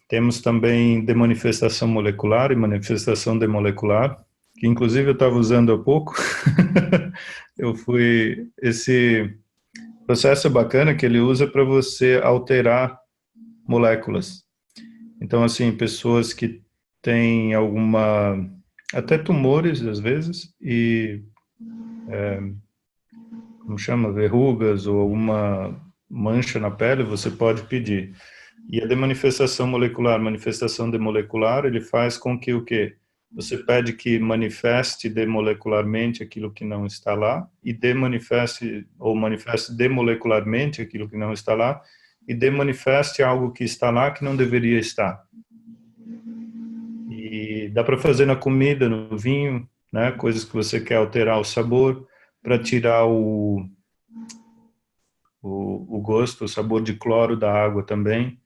Temos também demanifestação molecular e manifestação demolecular, que inclusive eu estava usando há pouco. Esse processo é bacana, que ele usa para você alterar moléculas. Então, assim, pessoas que têm até tumores, às vezes, e, como chama, verrugas ou alguma mancha na pele, você pode pedir. E a demanifestação molecular, manifestação demolecular, ele faz com que o quê? Você pede que manifeste demolecularmente aquilo que não está lá, e manifeste demolecularmente aquilo que não está lá, e demanifeste algo que está lá que não deveria estar. E dá para fazer na comida, no vinho, né? Coisas que você quer alterar o sabor, para tirar o gosto, o sabor de cloro da água também.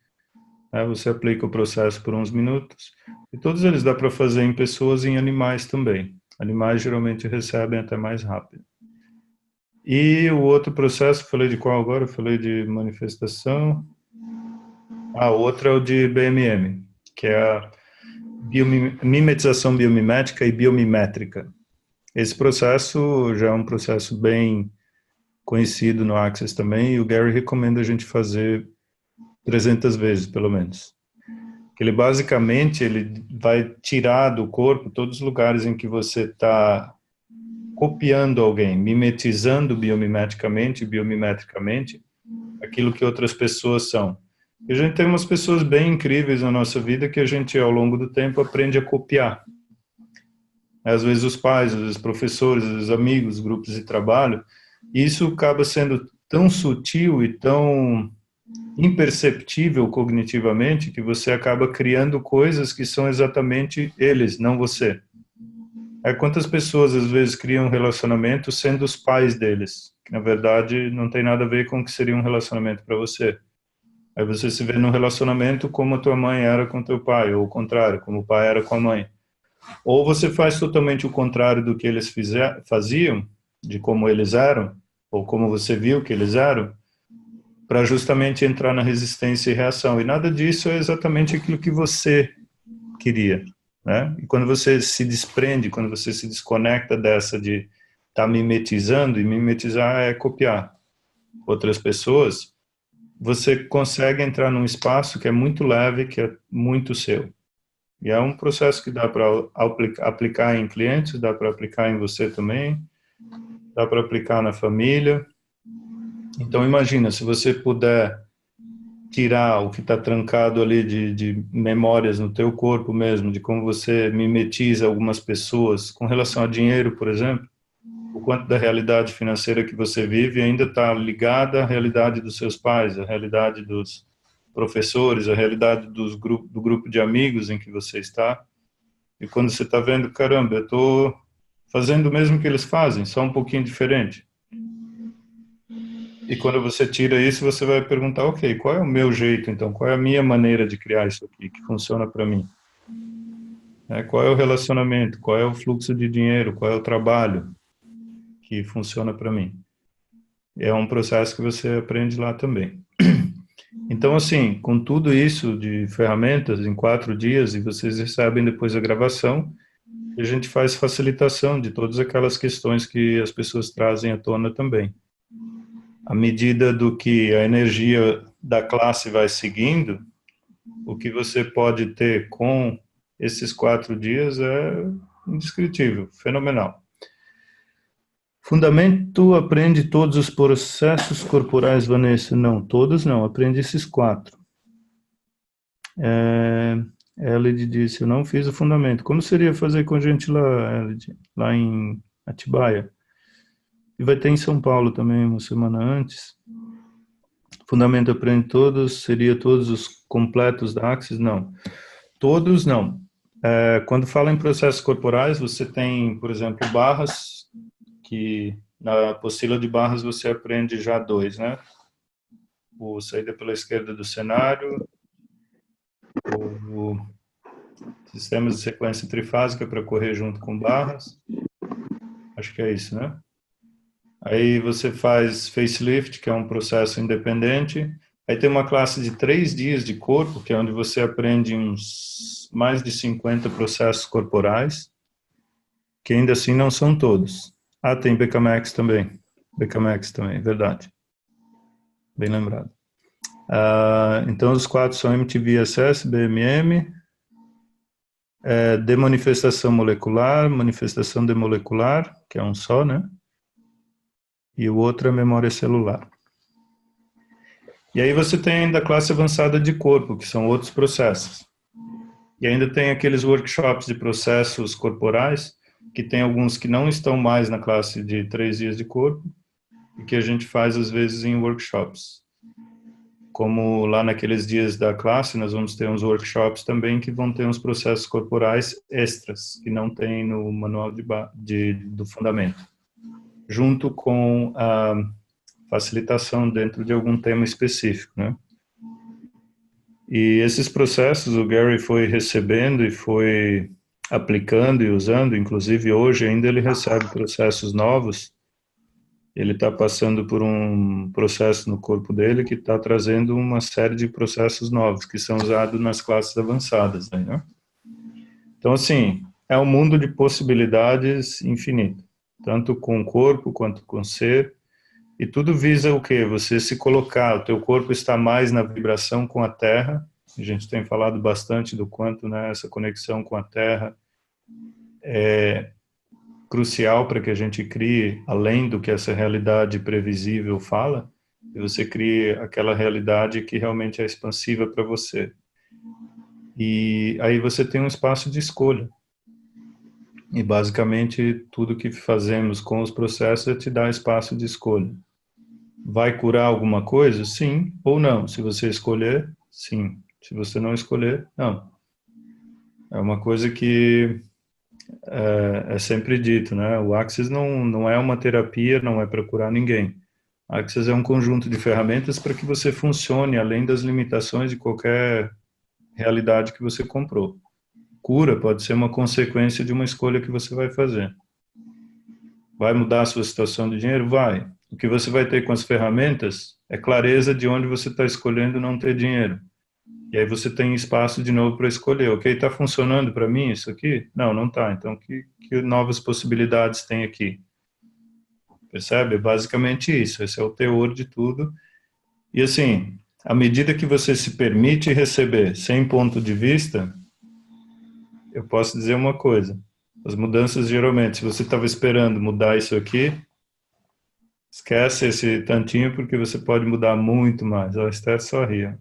Você aplica o processo por uns minutos. E todos eles dá para fazer em pessoas e em animais também. Animais geralmente recebem até mais rápido. E o outro processo, falei de qual agora? Eu falei de manifestação. O outro é o de BMM, que é a mimetização biomimética e biomimétrica. Esse processo já é um processo bem conhecido no Access também, e o Gary recomenda a gente fazer 300 vezes, pelo menos. Ele basicamente vai tirar do corpo todos os lugares em que você está copiando alguém, mimetizando biomimeticamente, biomimetricamente, aquilo que outras pessoas são. E a gente tem umas pessoas bem incríveis na nossa vida que a gente, ao longo do tempo, aprende a copiar. Às vezes os pais, às vezes os professores, às vezes amigos, grupos de trabalho. E isso acaba sendo tão sutil e tão imperceptível cognitivamente que você acaba criando coisas que são exatamente eles, não você. Quantas pessoas às vezes criam um relacionamento sendo os pais deles, que na verdade não tem nada a ver com o que seria um relacionamento para você. Aí você se vê num relacionamento como a tua mãe era com teu pai, ou o contrário, como o pai era com a mãe. Ou você faz totalmente o contrário do que eles faziam, de como eles eram, ou como você viu que eles eram, para justamente entrar na resistência e reação. E nada disso é exatamente aquilo que você queria, né? E quando você se desprende, quando você se desconecta dessa de estar mimetizando, e mimetizar é copiar outras pessoas, você consegue entrar num espaço que é muito leve, que é muito seu. E é um processo que dá para aplicar em clientes, dá para aplicar em você também, dá para aplicar na família. Então, imagina, se você puder tirar o que está trancado ali de memórias no teu corpo mesmo, de como você mimetiza algumas pessoas com relação a dinheiro, por exemplo, o quanto da realidade financeira que você vive ainda está ligada à realidade dos seus pais, à realidade dos professores, à realidade do grupo de amigos em que você está. E quando você está vendo, caramba, eu estou fazendo o mesmo que eles fazem, só um pouquinho diferente. E quando você tira isso, você vai perguntar, ok, qual é o meu jeito, então? Qual é a minha maneira de criar isso aqui, que funciona para mim? Qual é o relacionamento? Qual é o fluxo de dinheiro? Qual é o trabalho que funciona para mim? É um processo que você aprende lá também. Então, assim, com tudo isso de ferramentas, em 4 dias, e vocês recebem depois a gravação, E a gente faz facilitação de todas aquelas questões que as pessoas trazem à tona também. À medida do que a energia da classe vai seguindo, o que você pode ter com esses 4 dias é indescritível, fenomenal. Fundamento aprende todos os processos corporais, Vanessa? Não, todos não, aprende esses 4. Elid disse, eu não fiz o fundamento. Como seria fazer com a gente lá, Elid? Lá em Atibaia. E vai ter em São Paulo também, uma semana antes. Fundamento aprende todos, seria todos os completos da Axis? Não. Todos não. Quando fala em processos corporais, você tem, por exemplo, barras, que na apostila de barras você aprende já 2, né? O saída pela esquerda do cenário, o sistemas de sequência trifásica para correr junto com barras. Acho que é isso, né? Aí você faz facelift, que é um processo independente. Aí tem uma classe de 3 dias de corpo, que é onde você aprende uns mais de 50 processos corporais, que ainda assim não são todos. Ah, tem BKMX também. BKMX também, verdade. Bem lembrado. Então, os 4 são MTVSS, BMM, demanifestação molecular, manifestação demolecular, que é um só, né? E o outro é memória celular. E aí você tem ainda a classe avançada de corpo, que são outros processos. E ainda tem aqueles workshops de processos corporais, que tem alguns que não estão mais na classe de 3 dias de corpo, e que a gente faz às vezes em workshops. Como lá naqueles dias da classe, nós vamos ter uns workshops também que vão ter uns processos corporais extras, que não tem no manual do fundamento, junto com a facilitação dentro de algum tema específico, né? E esses processos o Gary foi recebendo e foi aplicando e usando, inclusive hoje ainda ele recebe processos novos. Ele está passando por um processo no corpo dele que está trazendo uma série de processos novos que são usados nas classes avançadas, né? Então, assim, é um mundo de possibilidades infinito, tanto com o corpo quanto com o ser, e tudo visa o quê? Você se colocar, o teu corpo está mais na vibração com a Terra. A gente tem falado bastante do quanto, né, essa conexão com a Terra é crucial para que a gente crie, além do que essa realidade previsível fala, e você crie aquela realidade que realmente é expansiva para você. E aí você tem um espaço de escolha. E basicamente tudo que fazemos com os processos é te dar espaço de escolha. Vai curar alguma coisa? Sim ou não. Se você escolher, sim. Se você não escolher, não. É uma coisa que é sempre dito, né? O Axis não é uma terapia, não é para curar ninguém. O Axis é um conjunto de ferramentas para que você funcione além das limitações de qualquer realidade que você comprou. Cura pode ser uma consequência de uma escolha que você vai fazer. Vai mudar a sua situação de dinheiro? Vai. O que você vai ter com as ferramentas é clareza de onde você está escolhendo não ter dinheiro. E aí você tem espaço de novo para escolher. Ok, está funcionando para mim isso aqui? Não, não está. Então, que novas possibilidades tem aqui? Percebe? É basicamente isso. Esse é o teor de tudo. E assim, à medida que você se permite receber sem ponto de vista, eu posso dizer uma coisa. As mudanças, geralmente, se você estava esperando mudar isso aqui, esquece esse tantinho, porque você pode mudar muito mais. A Esther só ria.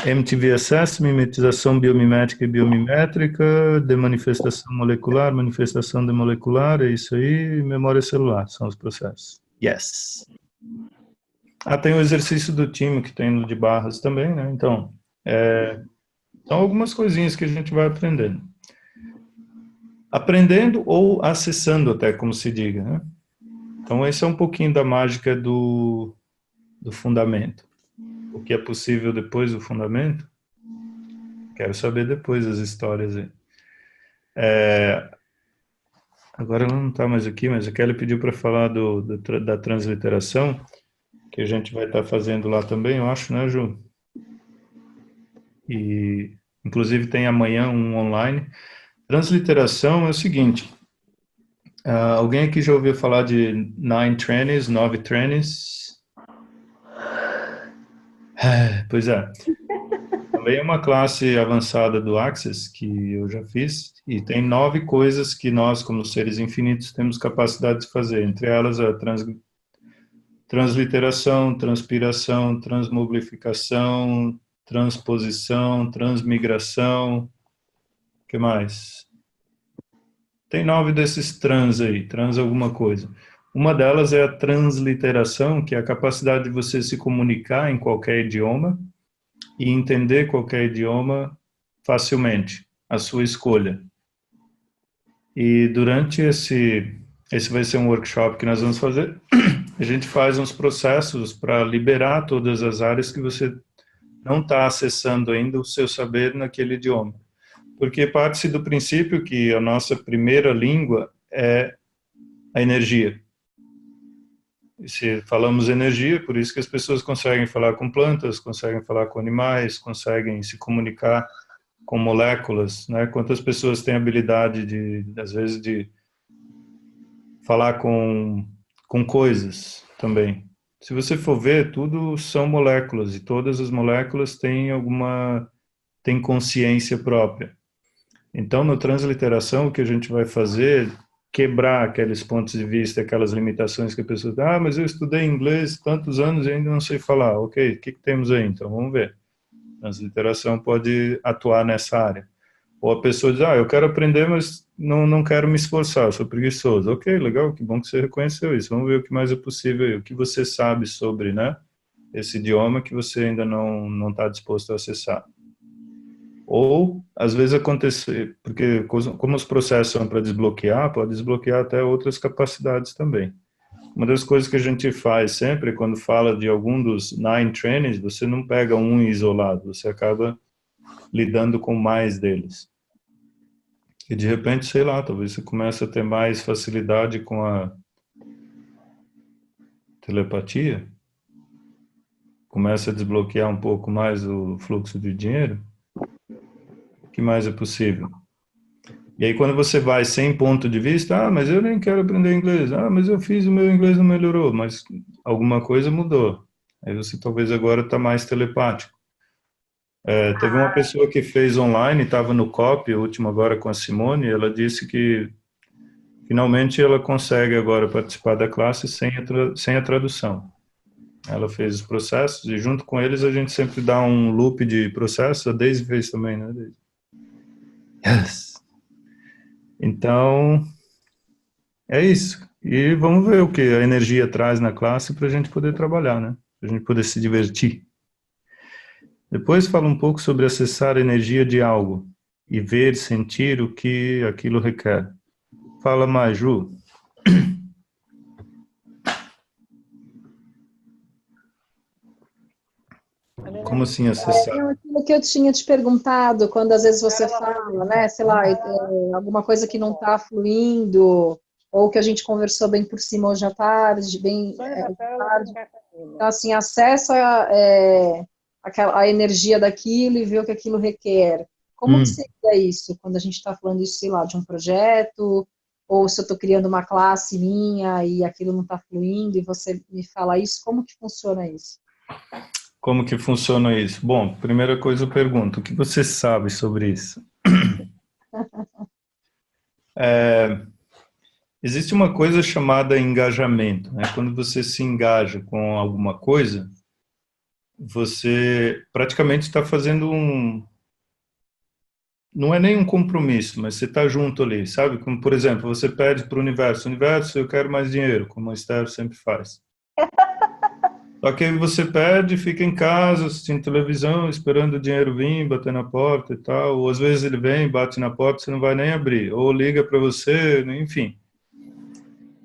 MTVSS, mimetização biomimética e biomimétrica, demanifestação molecular, manifestação demolecular, é isso aí, memória celular, são os processos. Yes! Tem o exercício do time, que tem no de barras também, né? Então, são algumas coisinhas que a gente vai aprendendo. Aprendendo ou acessando até, como se diga, né? Então, esse é um pouquinho da mágica do fundamento. O que é possível depois do fundamento? Quero saber depois as histórias aí. Agora ela não está mais aqui, mas a Kelly pediu para falar da transliteração, que a gente vai estar fazendo lá também, eu acho, né, Ju? E inclusive tem amanhã um online. Transliteração é o seguinte, alguém aqui já ouviu falar de 9 trainees? Pois é. Também é uma classe avançada do Access que eu já fiz e tem 9 coisas que nós, como seres infinitos, temos capacidade de fazer. Entre elas a transliteração, transpiração, transmobilificação, transposição, transmigração. O que mais? Tem 9 desses trans aí, trans alguma coisa. Uma delas é a transliteração, que é a capacidade de você se comunicar em qualquer idioma e entender qualquer idioma facilmente, a sua escolha. E durante esse vai ser um workshop que nós vamos fazer, a gente faz uns processos para liberar todas as áreas que você não está acessando ainda o seu saber naquele idioma. Porque parte-se do princípio que a nossa primeira língua é a energia. E se falamos energia, por isso que as pessoas conseguem falar com plantas, conseguem falar com animais, conseguem se comunicar com moléculas, né? Quantas pessoas têm habilidade às vezes, de falar com coisas também. Se você for ver, tudo são moléculas e todas as moléculas têm consciência própria. Então, na transliteração, o que a gente vai fazer quebrar aqueles pontos de vista, aquelas limitações que a pessoa diz, mas eu estudei inglês tantos anos e ainda não sei falar. Ok, o que temos aí? Então, vamos ver. A transliteração pode atuar nessa área. Ou a pessoa diz, eu quero aprender, mas não quero me esforçar, eu sou preguiçoso. Ok, legal, que bom que você reconheceu isso. Vamos ver o que mais é possível aí, o que você sabe sobre, né, esse idioma que você ainda não está disposto a acessar. Ou, às vezes, acontecer, porque como os processos são para desbloquear, pode desbloquear até outras capacidades também. Uma das coisas que a gente faz sempre, quando fala de algum dos 9 trainings, você não pega um isolado, você acaba lidando com mais deles. E, de repente, sei lá, talvez você comece a ter mais facilidade com a telepatia, começa a desbloquear um pouco mais o fluxo de dinheiro. O que mais é possível? E aí quando você vai sem ponto de vista, mas eu nem quero aprender inglês, mas eu fiz o meu inglês não melhorou, mas alguma coisa mudou. Aí você talvez agora está mais telepático. Teve uma pessoa que fez online, estava no COP, o último agora com a Simone, ela disse que finalmente ela consegue agora participar da classe sem a tradução. Ela fez os processos e junto com eles a gente sempre dá um loop de processos, a Daisy fez também, né, Daisy? Yes. Então, é isso. E vamos ver o que a energia traz na classe para a gente poder trabalhar, né? Para a gente poder se divertir. Depois fala um pouco sobre acessar a energia de algo e ver, sentir o que aquilo requer. Fala mais, Ju. Como assim acessar? Aquilo que eu tinha te perguntado, quando às vezes você fala, né, sei lá, alguma coisa que não está fluindo, ou que a gente conversou bem por cima hoje à tarde, tarde. Então, assim, acessa a energia daquilo e vê o que aquilo requer. Como que seria isso, quando a gente está falando isso, sei lá, de um projeto, ou se eu estou criando uma classe minha e aquilo não está fluindo, e você me fala isso, como que funciona isso? Como que funciona isso? Bom, primeira coisa eu pergunto, o que você sabe sobre isso? Existe uma coisa chamada engajamento, né? Quando você se engaja com alguma coisa, você praticamente está fazendo não é nem um compromisso, mas você está junto ali, sabe? Como, por exemplo, você pede para o universo, eu quero mais dinheiro, como a Esther sempre faz. Só que aí você pede, fica em casa, assistindo televisão, esperando o dinheiro vir, bater na porta e tal. Ou às vezes ele vem, bate na porta, você não vai nem abrir. Ou liga para você, enfim.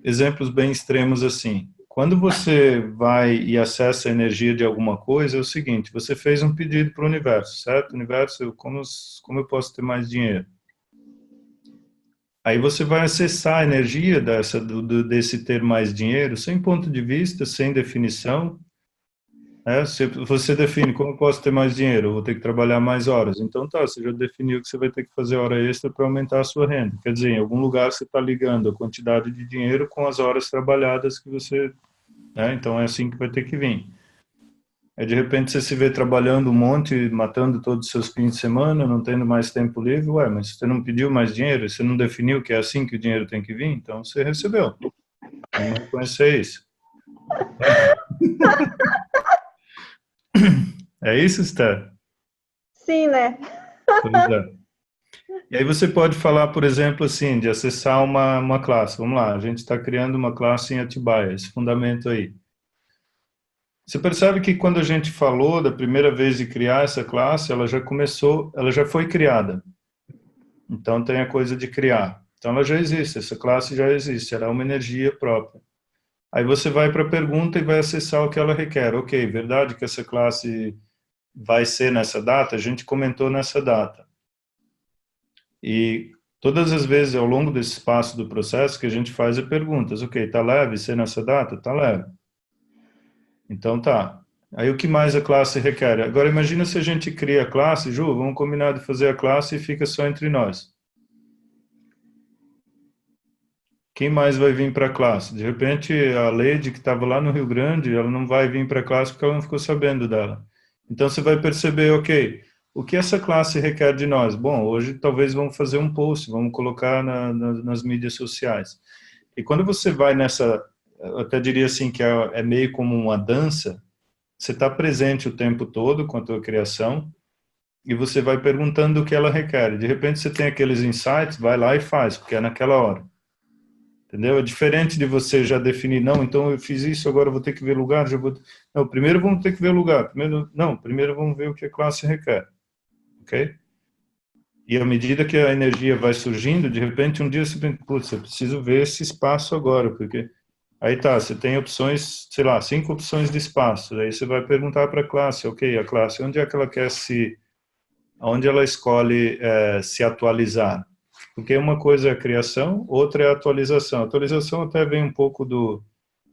Exemplos bem extremos assim. Quando você vai e acessa a energia de alguma coisa, é o seguinte, você fez um pedido para o universo, certo? Universo, como eu posso ter mais dinheiro? Aí você vai acessar a energia desse ter mais dinheiro, sem ponto de vista, sem definição, Você define como eu posso ter mais dinheiro, eu vou ter que trabalhar mais horas. Então tá, você já definiu que você vai ter que fazer hora extra para aumentar a sua renda. Quer dizer, em algum lugar você está ligando a quantidade de dinheiro com as horas trabalhadas que você... Então é assim que vai ter que vir. Aí de repente você se vê trabalhando um monte, matando todos os seus fins de semana, não tendo mais tempo livre. Ué, mas você não pediu mais dinheiro? Você não definiu que é assim que o dinheiro tem que vir? Então você recebeu. Vamos reconhecer isso. É isso, Esther? Sim, né? Pois é. E aí você pode falar, por exemplo, assim, de acessar uma classe. Vamos lá, a gente está criando uma classe em Atibaia, esse fundamento aí. Você percebe que quando a gente falou da primeira vez de criar essa classe, ela já começou, ela já foi criada. Então tem a coisa de criar. Então ela já existe, essa classe já existe, ela é uma energia própria. Aí você vai para a pergunta e vai acessar o que ela requer. Ok, verdade que essa classe vai ser nessa data? A gente comentou nessa data. E todas as vezes ao longo desse espaço do processo que a gente faz perguntas. Ok, tá leve ser nessa data? Tá leve. Então tá. Aí o que mais a classe requer? Agora imagina se a gente cria a classe, Ju, vamos combinar de fazer a classe e fica só entre nós. Quem mais vai vir para a classe? De repente a Lady que estava lá no Rio Grande, ela não vai vir para a classe porque ela não ficou sabendo dela. Então você vai perceber, ok, o que essa classe requer de nós? Bom, hoje talvez vamos fazer um post, vamos colocar nas mídias sociais. E quando você vai nessa, eu até diria assim que é meio como uma dança, você está presente o tempo todo com a tua criação e você vai perguntando o que ela requer. De repente você tem aqueles insights, vai lá e faz, porque é naquela hora. Entendeu? É diferente de você já definir, não, então eu fiz isso, agora eu vou ter que ver lugar, já vou... Não, primeiro vamos ter que ver lugar. Primeiro vamos ver o que a classe requer. Ok? E à medida que a energia vai surgindo, de repente um dia você pensa, putz, eu preciso ver esse espaço agora, porque aí tá, você tem opções, sei lá, 5 opções de espaço, aí você vai perguntar para a classe, ok, a classe, onde é que ela quer onde ela escolhe se atualizar? Porque uma coisa é a criação, outra é a atualização. A atualização até vem um pouco do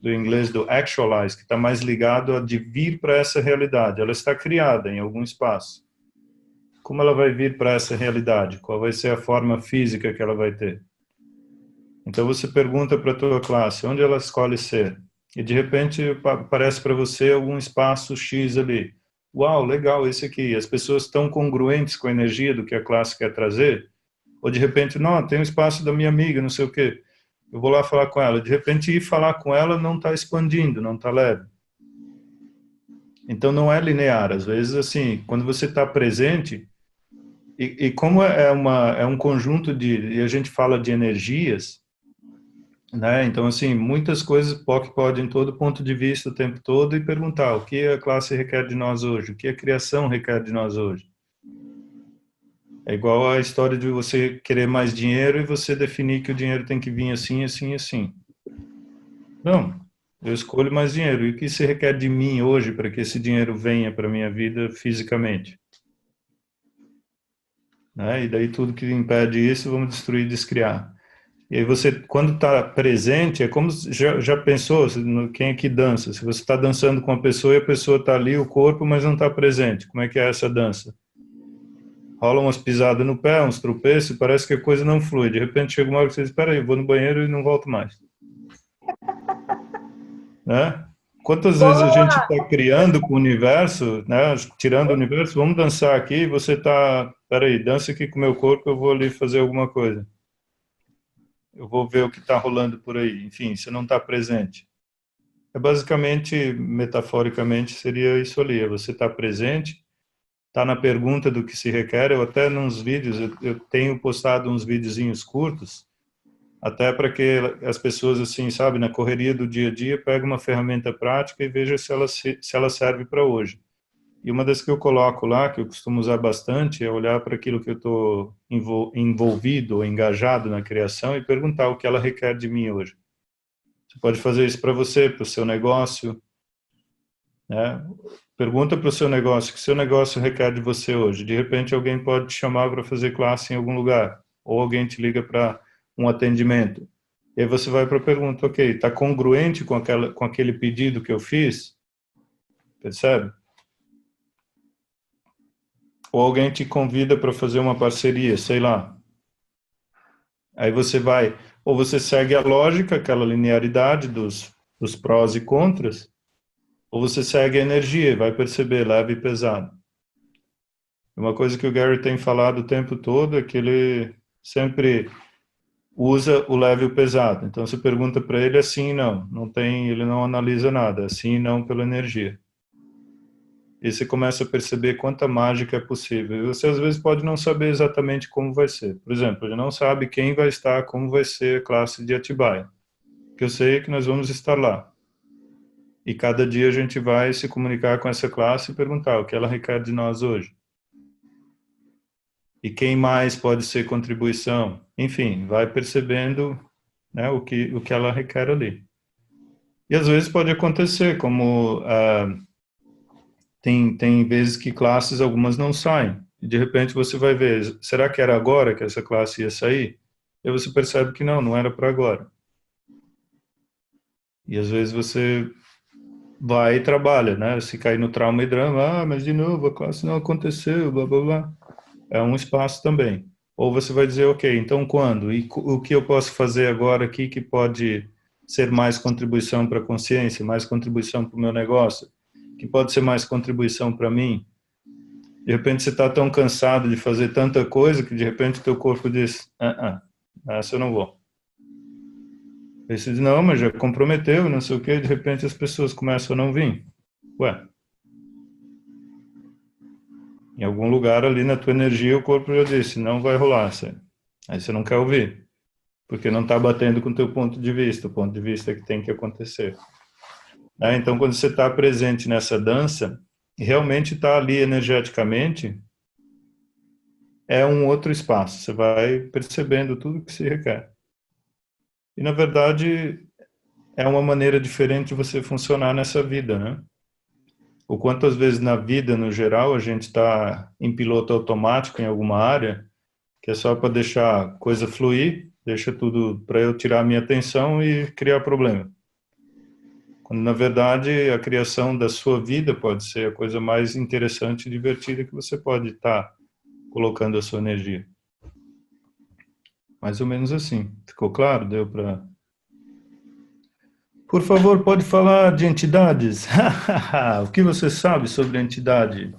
inglês do actualize, que está mais ligado a de vir para essa realidade. Ela está criada em algum espaço. Como ela vai vir para essa realidade? Qual vai ser a forma física que ela vai ter? Então você pergunta para a tua classe, onde ela escolhe ser? E de repente aparece para você algum espaço X ali. Uau, legal, esse aqui. As pessoas estão congruentes com a energia do que a classe quer trazer? Ou de repente, não, tem um espaço da minha amiga, não sei o quê. Eu vou lá falar com ela. De repente, ir falar com ela não está expandindo, não está leve. Então, não é linear. Às vezes, assim, quando você está presente, e como é um conjunto e a gente fala de energias, né? Então, assim, muitas coisas podem, todo ponto de vista, o tempo todo, e perguntar o que a classe requer de nós hoje, o que a criação requer de nós hoje. É igual a história de você querer mais dinheiro e você definir que o dinheiro tem que vir assim, assim, assim. Não, eu escolho mais dinheiro. E o que se requer de mim hoje para que esse dinheiro venha para a minha vida fisicamente? Né? E daí tudo que impede isso, vamos destruir e descriar. E aí você, quando está presente, é como, já pensou, quem é que dança? Se você está dançando com uma pessoa e a pessoa está ali, o corpo, mas não está presente, como é que é essa dança? Rola umas pisadas no pé, uns tropeços, parece que a coisa não flui. De repente chega uma hora que você diz, espera aí, eu vou no banheiro e não volto mais. Né? Quantas vezes a gente está criando com o universo, né? Tirando o universo, vamos dançar aqui, você está, espera aí, dança aqui com o meu corpo, eu vou ali fazer alguma coisa. Eu vou ver o que está rolando por aí. Enfim, você não está presente. É basicamente, metaforicamente, seria isso ali. É você está presente, está na pergunta do que se requer. Eu até nos vídeos, eu tenho postado uns videozinhos curtos, até para que as pessoas, assim, sabe, na correria do dia a dia, peguem uma ferramenta prática e vejam se ela serve para hoje. E uma das que eu coloco lá, que eu costumo usar bastante, é olhar para aquilo que eu estou envolvido ou engajado na criação e perguntar o que ela requer de mim hoje. Você pode fazer isso para você, para o seu negócio, né? Pergunta para o seu negócio, o que seu negócio requer de você hoje. De repente alguém pode te chamar para fazer classe em algum lugar, ou alguém te liga para um atendimento. E aí você vai para a pergunta, ok, está congruente com aquele pedido que eu fiz? percebe? Ou alguém te convida para fazer uma parceria, sei lá. Aí você vai, ou você segue a lógica, aquela linearidade dos prós e contras, ou você segue a energia, vai perceber leve e pesado. Uma coisa que o Gary tem falado o tempo todo é que ele sempre usa o leve e o pesado. Então você pergunta para ele assim e não, ele não analisa nada, assim e não pela energia. E você começa a perceber quanta mágica é possível. E você às vezes pode não saber exatamente como vai ser. Por exemplo, ele não sabe quem vai estar, como vai ser a classe de Atibaia. O que eu sei é que nós vamos estar lá. E cada dia a gente vai se comunicar com essa classe e perguntar o que ela requer de nós hoje. E quem mais pode ser contribuição. Enfim, vai percebendo, né, o que ela requer ali. E às vezes pode acontecer, como tem vezes que classes, algumas não saem. E de repente você vai ver, será que era agora que essa classe ia sair? E você percebe que não era para agora. E às vezes você vai e trabalha, né? Se cair no trauma e drama, mas de novo a classe não aconteceu, blá blá blá. É um espaço também. Ou você vai dizer, ok, então quando? E o que eu posso fazer agora aqui que pode ser mais contribuição para a consciência, mais contribuição para o meu negócio, que pode ser mais contribuição para mim? De repente você está tão cansado de fazer tanta coisa que de repente o teu corpo diz, essa eu não vou. Aí você diz, não, mas já comprometeu, não sei o quê, de repente as pessoas começam a não vir. Ué, em algum lugar ali na tua energia o corpo já disse, não vai rolar. Aí você não quer ouvir, porque não está batendo com o teu ponto de vista, o ponto de vista é que tem que acontecer. Então quando você está presente nessa dança, e realmente está ali energeticamente, é um outro espaço, você vai percebendo tudo que se requer. E na verdade é uma maneira diferente de você funcionar nessa vida, né? O quantas vezes na vida, no geral, a gente está em piloto automático em alguma área, que é só para deixar a coisa fluir, deixa tudo para eu tirar a minha atenção e criar problema. Quando, na verdade, a criação da sua vida pode ser a coisa mais interessante e divertida que você pode estar colocando a sua energia. Mais ou menos assim. Ficou claro? Deu para... Por favor, pode falar de entidades. O que você sabe sobre entidade?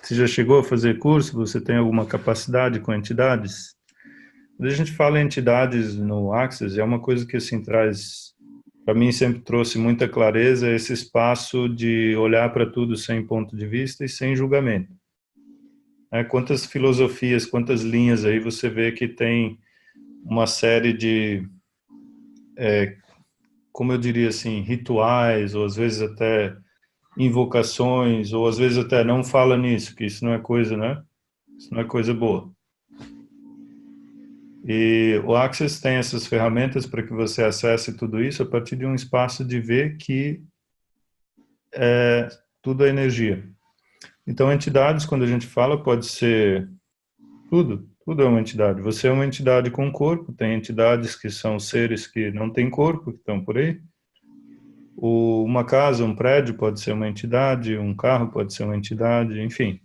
Você já chegou a fazer curso? Você tem alguma capacidade com entidades? Quando a gente fala em entidades no Access, é uma coisa que assim traz, para mim sempre trouxe muita clareza, esse espaço de olhar para tudo sem ponto de vista e sem julgamento. Quantas filosofias, quantas linhas aí você vê que tem uma série de, como eu diria assim, rituais, ou às vezes até invocações, ou às vezes até não fala nisso, que isso não é coisa, né? Isso não é coisa boa. E o Access tem essas ferramentas para que você acesse tudo isso a partir de um espaço de ver que tudo é energia. Então, entidades, quando a gente fala, pode ser tudo é uma entidade. Você é uma entidade com corpo, tem entidades que são seres que não têm corpo, que estão por aí. Uma casa, um prédio pode ser uma entidade, um carro pode ser uma entidade, enfim.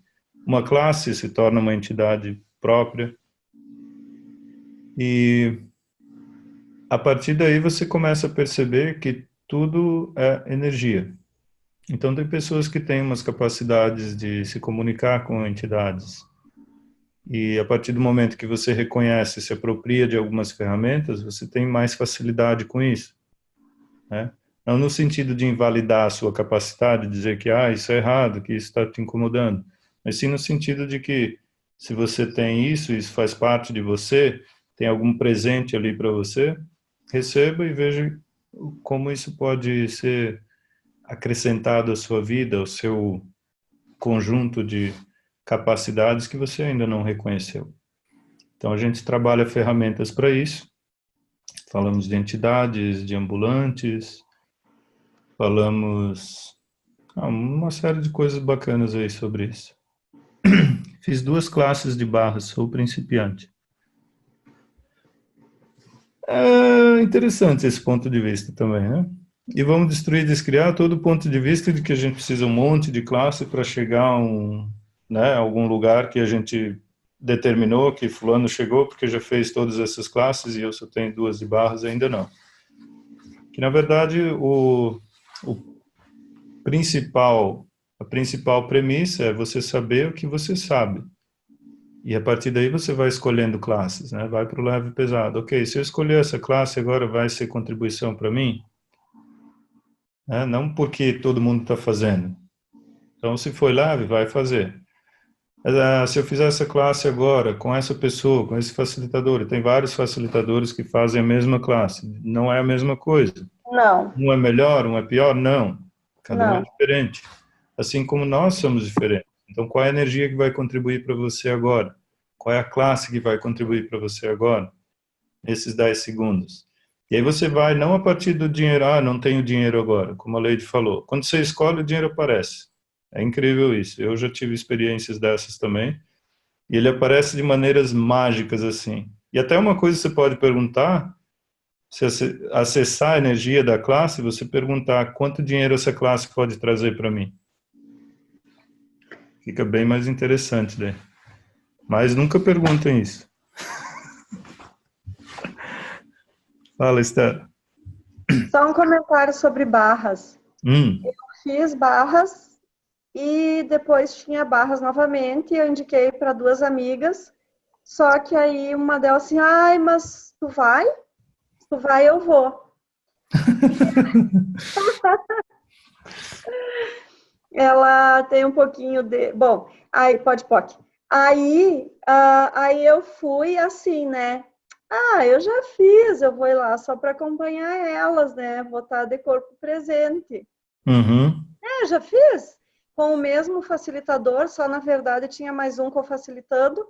Uma classe se torna uma entidade própria. E a partir daí você começa a perceber que tudo é energia. Então tem pessoas que têm umas capacidades de se comunicar com entidades. E a partir do momento que você reconhece, se apropria de algumas ferramentas, você tem mais facilidade com isso, né? Não no sentido de invalidar a sua capacidade, dizer que isso é errado, que isso está te incomodando, mas sim no sentido de que se você tem isso faz parte de você, tem algum presente ali para você, receba e veja como isso pode ser acrescentado à sua vida, ao seu conjunto de capacidades que você ainda não reconheceu. Então a gente trabalha ferramentas para isso. Falamos de entidades, de ambulantes, falamos uma série de coisas bacanas aí sobre isso. Fiz 2 classes de barras, sou principiante. É interessante esse ponto de vista também, né? E vamos destruir, descriar todo o ponto de vista de que a gente precisa um monte de classe para chegar a algum lugar que a gente determinou que fulano chegou porque já fez todas essas classes e eu só tenho 2 de barras, ainda não. Que, na verdade, a principal premissa é você saber o que você sabe. E a partir daí você vai escolhendo classes, né? Vai para o leve e pesado. Ok, se eu escolher essa classe, agora vai ser contribuição para mim? Não porque todo mundo está fazendo. Então, se foi leve, vai fazer. Se eu fizer essa classe agora, com essa pessoa, com esse facilitador, e tem vários facilitadores que fazem a mesma classe, não é a mesma coisa. Não, Um é melhor, um é pior? Não. Cada um é não. diferente. Assim como nós somos diferentes. Então, qual é a energia que vai contribuir para você agora? Qual é a classe que vai contribuir para você agora? Nesses 10 segundos. E aí você vai, não a partir do dinheiro, não tenho dinheiro agora, como a Leide falou. Quando você escolhe, o dinheiro aparece. É incrível isso. Eu já tive experiências dessas também. E ele aparece de maneiras mágicas, assim. E até uma coisa que você pode perguntar, se acessar a energia da classe, você perguntar quanto dinheiro essa classe pode trazer para mim. Fica bem mais interessante daí. Mas nunca perguntem isso. Fala, Esther. Só um comentário sobre barras. Hum. Eu fiz barras e depois tinha barras novamente. Eu indiquei para 2 amigas. Só que aí uma delas assim, ai, mas tu vai? Se tu vai, eu vou. Ela tem um pouquinho de... Bom, aí pode, pode. Aí eu fui assim, né? Eu já fiz, eu vou ir lá só para acompanhar elas, né? Vou estar de corpo presente. Uhum. Já fiz. Com o mesmo facilitador, só na verdade tinha mais um co-facilitando.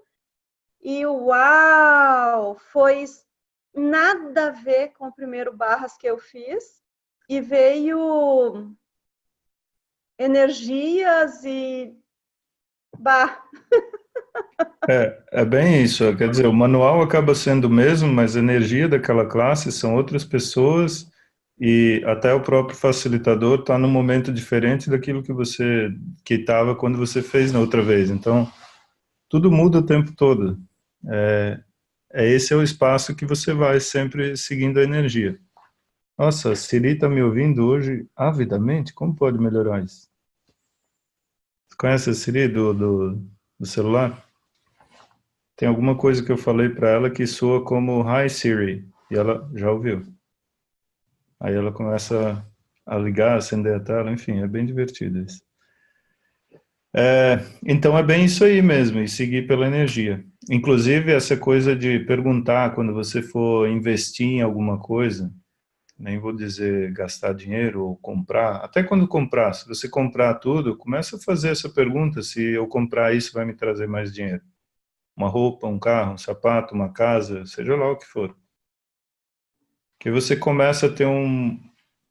E uau! Foi nada a ver com o primeiro barras que eu fiz. E veio energias e... Bah! É bem isso. Quer dizer, o manual acaba sendo o mesmo, mas a energia daquela classe são outras pessoas e até o próprio facilitador está num momento diferente daquilo que estava quando você fez na outra vez. Então, tudo muda o tempo todo. Esse é o espaço que você vai sempre seguindo a energia. Nossa, a Siri está me ouvindo hoje avidamente? Como pode melhorar isso? Você conhece a Siri do celular? Tem alguma coisa que eu falei para ela que soa como Hi Siri, e ela já ouviu. Aí ela começa a ligar, acender a tela, enfim, é bem divertido isso. Então é bem isso aí mesmo, e seguir pela energia. Inclusive essa coisa de perguntar quando você for investir em alguma coisa, nem vou dizer gastar dinheiro ou comprar, até quando comprar, se você comprar tudo, começa a fazer essa pergunta, se eu comprar isso vai me trazer mais dinheiro. Uma roupa, um carro, um sapato, uma casa, seja lá o que for. Que você começa a ter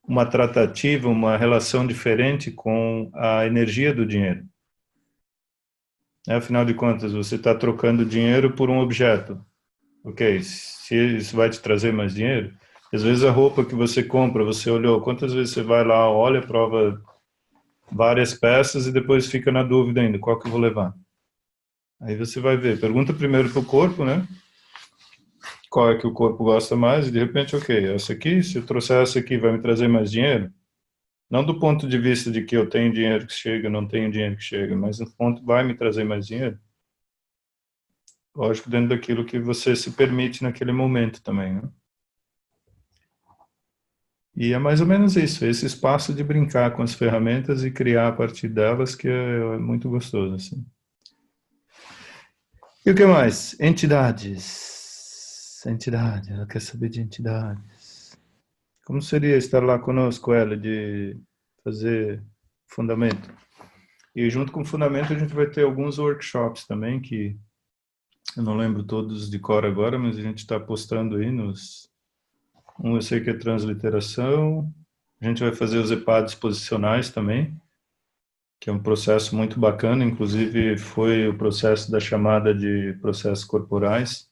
uma tratativa, uma relação diferente com a energia do dinheiro. Afinal de contas, você está trocando dinheiro por um objeto. Ok, se isso vai te trazer mais dinheiro, às vezes a roupa que você compra, você olhou, quantas vezes você vai lá, olha, prova várias peças e depois fica na dúvida ainda, qual que eu vou levar? Aí você vai ver, pergunta primeiro para o corpo, né? Qual é que o corpo gosta mais e de repente, ok, essa aqui, se eu trouxer essa aqui, vai me trazer mais dinheiro? Não do ponto de vista de que eu tenho dinheiro que chega, não tenho dinheiro que chega, mas no ponto, vai me trazer mais dinheiro? Lógico, dentro daquilo que você se permite naquele momento também, né? E é mais ou menos isso, esse espaço de brincar com as ferramentas e criar a partir delas, que é muito gostoso, assim. E o que mais? Entidades. Entidade, ela quer saber de entidades. Como seria estar lá conosco, ela, de fazer fundamento? E junto com o fundamento a gente vai ter alguns workshops também, que eu não lembro todos de cor agora, mas a gente está postando aí Um eu sei que é transliteração, a gente vai fazer os EPADs posicionais também, que é um processo muito bacana, inclusive foi o processo da chamada de processos corporais,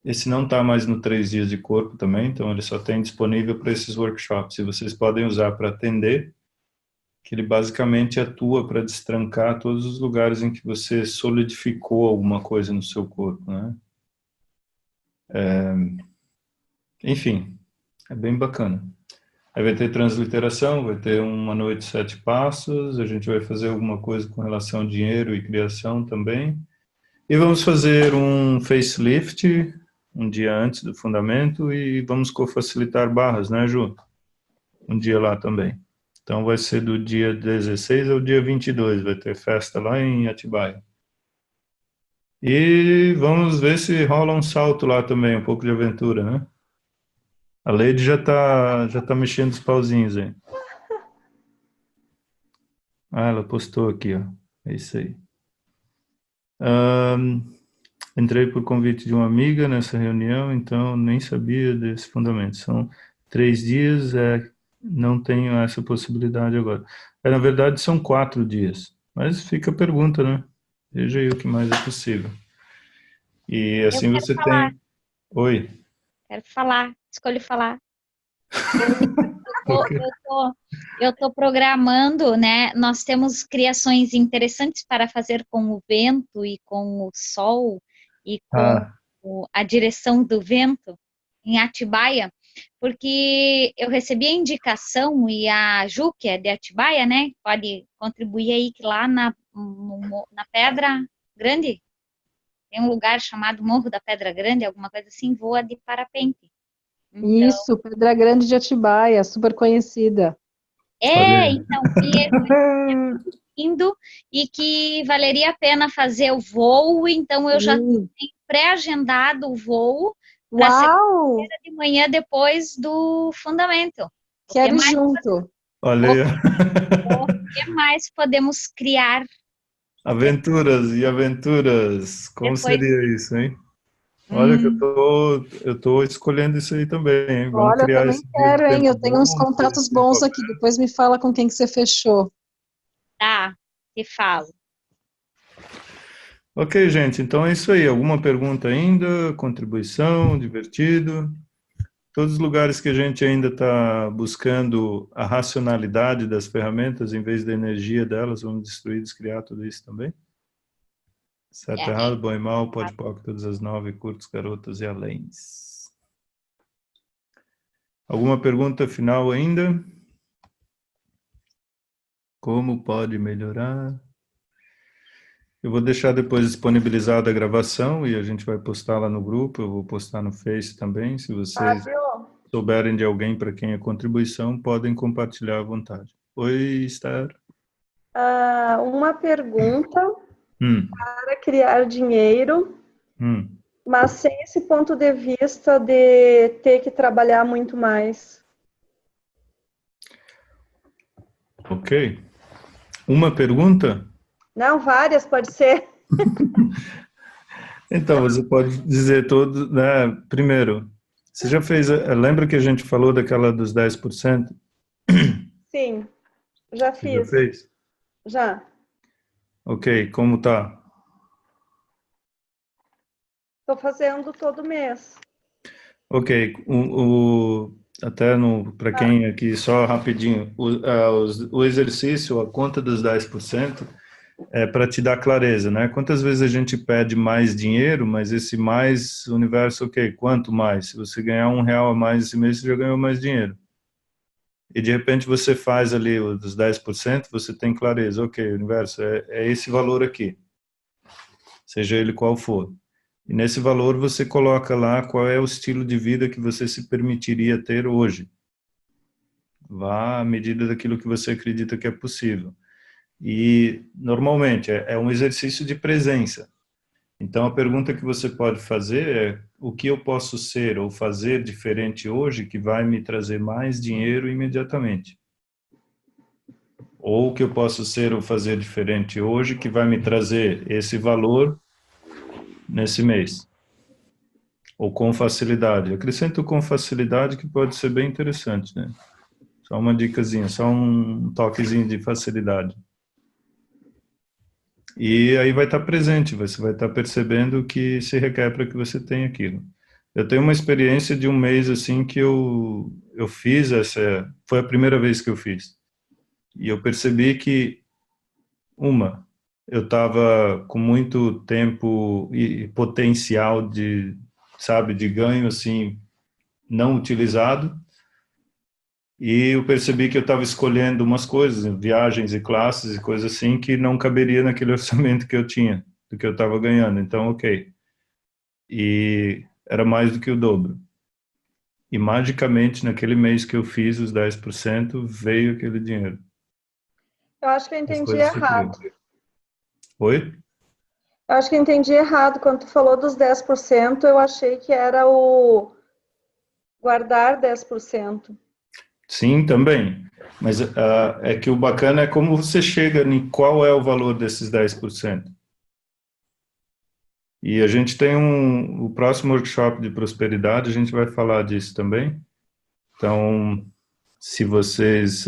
Esse não está mais no 3 dias de corpo também, então ele só tem disponível para esses workshops. E vocês podem usar para atender, que ele basicamente atua para destrancar todos os lugares em que você solidificou alguma coisa no seu corpo, né? Enfim, é bem bacana. Aí vai ter transliteração, vai ter uma noite 7 passos, a gente vai fazer alguma coisa com relação ao dinheiro e criação também. E vamos fazer um facelift um dia antes do fundamento e vamos co-facilitar barras, né, Ju? Um dia lá também. Então vai ser do dia 16 ao dia 22, vai ter festa lá em Atibaia. E vamos ver se rola um salto lá também, um pouco de aventura, né? A Lady já tá mexendo os pauzinhos aí. Ah, ela postou aqui, ó. É isso aí. Entrei por convite de uma amiga nessa reunião, então nem sabia desse fundamento. São 3 dias, não tenho essa possibilidade agora. Na verdade, são 4 dias. Mas fica a pergunta, né? Veja aí o que mais é possível. E assim você falar. tem... Oi. Quero falar, escolho falar. Eu tô programando, né? Nós temos criações interessantes para fazer com o vento e com o sol e com a direção do vento em Atibaia, porque eu recebi a indicação e a Ju, que é de Atibaia, né? Pode contribuir aí que lá na Pedra Grande tem um lugar chamado Morro da Pedra Grande, alguma coisa assim, voa de parapente. Então, Isso, Pedra Grande de Atibaia, super conhecida. então, indo e que valeria a pena fazer o voo, então eu já tenho pré-agendado o voo para segunda-feira de manhã depois do fundamento. Quero ir junto. Olha aí. O que mais podemos criar? Aventuras e aventuras. Como seria isso, hein? Olha que eu tô escolhendo isso aí também, hein? Vamos Olha, criar eu também quero, hein? Eu tenho uns contatos bons aqui. Depois me fala com quem que você fechou. Tá, te falo. Ok, gente. Então é isso aí. Alguma pergunta ainda? Contribuição? Divertido? Todos os lugares que a gente ainda está buscando a racionalidade das ferramentas em vez da energia delas, vamos destruir, descriar tudo isso também? Certo, errado, bom e mal, pode pôr todas as 9, curtos, garotas e aléns. Alguma pergunta final ainda? Como pode melhorar? Eu vou deixar depois disponibilizada a gravação e a gente vai postar lá no grupo, eu vou postar no Face também, se vocês souberem de alguém para quem é contribuição, podem compartilhar à vontade. Oi, Esther. Uma pergunta para criar dinheiro, mas sem esse ponto de vista de ter que trabalhar muito mais. Ok. Uma pergunta? Não, várias, pode ser. Então, você pode dizer tudo, né? Primeiro, você já fez, lembra que a gente falou daquela dos 10%? Sim, já Você fiz. já fez? Já. Ok, como tá? Estou fazendo todo mês. Ok, até para quem aqui, só rapidinho, o exercício, a conta dos 10%, é para te dar clareza, né? Quantas vezes a gente pede mais dinheiro, mas esse mais, o universo, ok, quanto mais? Se você ganhar R$1 a mais esse mês, você já ganhou mais dinheiro. E de repente você faz ali os 10%, você tem clareza, ok, universo, é esse valor aqui, seja ele qual for. E nesse valor você coloca lá qual é o estilo de vida que você se permitiria ter hoje. Vá à medida daquilo que você acredita que é possível. E normalmente é um exercício de presença. Então a pergunta que você pode fazer é: o que eu posso ser ou fazer diferente hoje que vai me trazer mais dinheiro imediatamente? Ou o que eu posso ser ou fazer diferente hoje que vai me trazer esse valor nesse mês? Ou com facilidade. Acrescento com facilidade, que pode ser bem interessante, né? Só uma dicasinha, só um toquezinho de facilidade. E aí vai estar presente, você vai estar percebendo o que se requer para que você tenha aquilo. Eu tenho uma experiência de um mês assim que eu fiz foi a primeira vez que eu fiz. E eu percebi que eu estava com muito tempo e potencial de, sabe, de ganho assim não utilizado. E eu percebi que eu estava escolhendo umas coisas, viagens e classes e coisas assim que não caberia naquele orçamento que eu tinha, do que eu estava ganhando. Então, ok. E era mais do que o dobro. E magicamente, naquele mês que eu fiz os 10%, veio aquele dinheiro. Eu acho que eu As entendi coisas errado. fluíram. Oi? Eu acho que eu entendi errado. Quando tu falou dos 10%, eu achei que era o guardar 10%. Sim, também. Mas é que o bacana é como você chega em qual é o valor desses 10%. E a gente tem o próximo workshop de prosperidade, a gente vai falar disso também. Então, se vocês,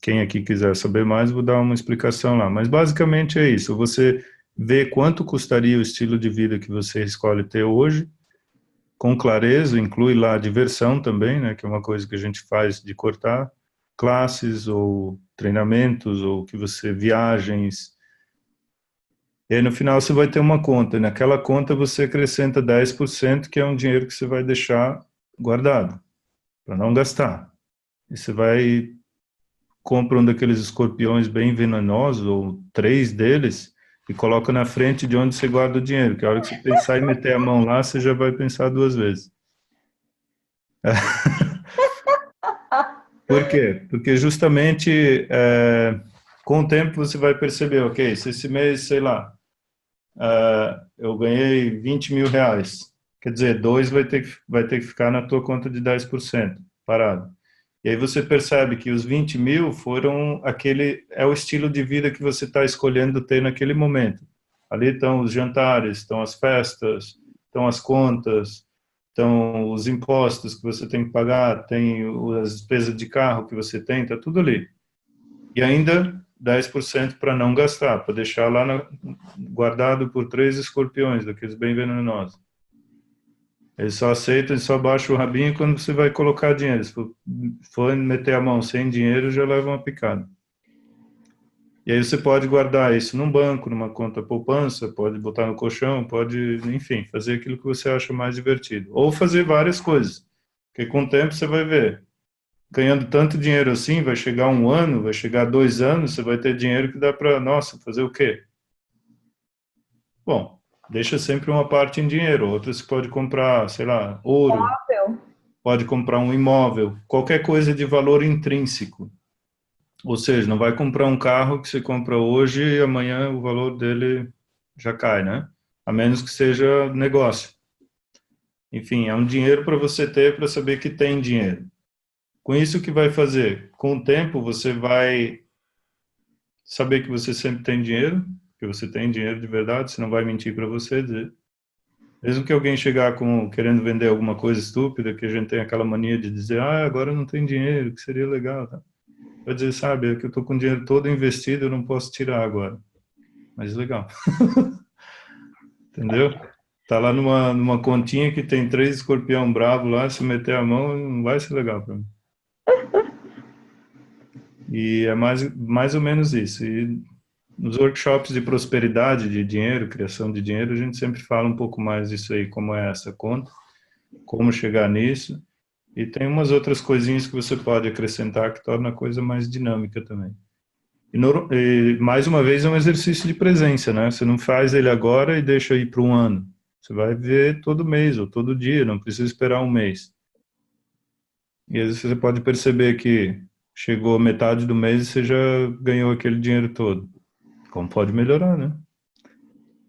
quem aqui quiser saber mais, vou dar uma explicação lá. Mas basicamente é isso, você vê quanto custaria o estilo de vida que você escolhe ter hoje, com clareza, inclui lá a diversão também, né, que é uma coisa que a gente faz de cortar, classes ou treinamentos, ou que você, viagens. E aí no final você vai ter uma conta, e naquela conta você acrescenta 10%, que é um dinheiro que você vai deixar guardado, para não gastar. E você vai, compra um daqueles escorpiões bem venenosos, ou 3 deles, e coloca na frente de onde você guarda o dinheiro, que a hora que você pensar em meter a mão lá, você já vai pensar 2 vezes. Por quê? Porque justamente com o tempo você vai perceber, ok, se esse mês, sei lá, eu ganhei 20 mil reais, quer dizer, 2 vai ter que ficar na tua conta de 10%, parado. E aí você percebe que os 20 mil é o estilo de vida que você está escolhendo ter naquele momento. Ali estão os jantares, estão as festas, estão as contas, estão os impostos que você tem que pagar, tem as despesas de carro que você tem, está tudo ali. E ainda 10% para não gastar, para deixar lá guardado por 3 escorpiões, daqueles bem venenosos. Eles só aceitam, eles só baixam o rabinho quando você vai colocar dinheiro. Se for meter a mão sem dinheiro, já leva uma picada. E aí você pode guardar isso num banco, numa conta poupança, pode botar no colchão, pode, enfim, fazer aquilo que você acha mais divertido. Ou fazer várias coisas, porque com o tempo você vai ver. Ganhando tanto dinheiro assim, vai chegar 1 ano, vai chegar 2 anos, você vai ter dinheiro que dá para, nossa, fazer o quê? Bom, deixa sempre uma parte em dinheiro, outras você pode comprar, sei lá, ouro, pode comprar um imóvel, qualquer coisa de valor intrínseco. Ou seja, não vai comprar um carro que você compra hoje e amanhã o valor dele já cai, né? A menos que seja negócio. Enfim, é um dinheiro para você ter para saber que tem dinheiro. Com isso, o que vai fazer? Com o tempo, você vai saber que você sempre tem dinheiro, que você tem dinheiro de verdade, você não vai mentir para você, dizer. Mesmo que alguém chegar querendo vender alguma coisa estúpida, que a gente tem aquela mania de dizer, agora não tem dinheiro, que seria legal, tá? Vai dizer, sabe, é que eu tô com o dinheiro todo investido, eu não posso tirar agora. Mas legal. Entendeu? Tá lá numa continha que tem 3 escorpião bravo lá, se meter a mão, não vai ser legal para mim. E é mais ou menos isso. E nos workshops de prosperidade, de dinheiro, criação de dinheiro, a gente sempre fala um pouco mais disso aí, como é essa conta, como chegar nisso. E tem umas outras coisinhas que você pode acrescentar que torna a coisa mais dinâmica também. E mais uma vez é um exercício de presença, né? Você não faz ele agora e deixa ir para 1 ano. Você vai ver todo mês ou todo dia, não precisa esperar 1 mês. E às vezes você pode perceber que chegou metade do mês e você já ganhou aquele dinheiro todo. Como pode melhorar, né?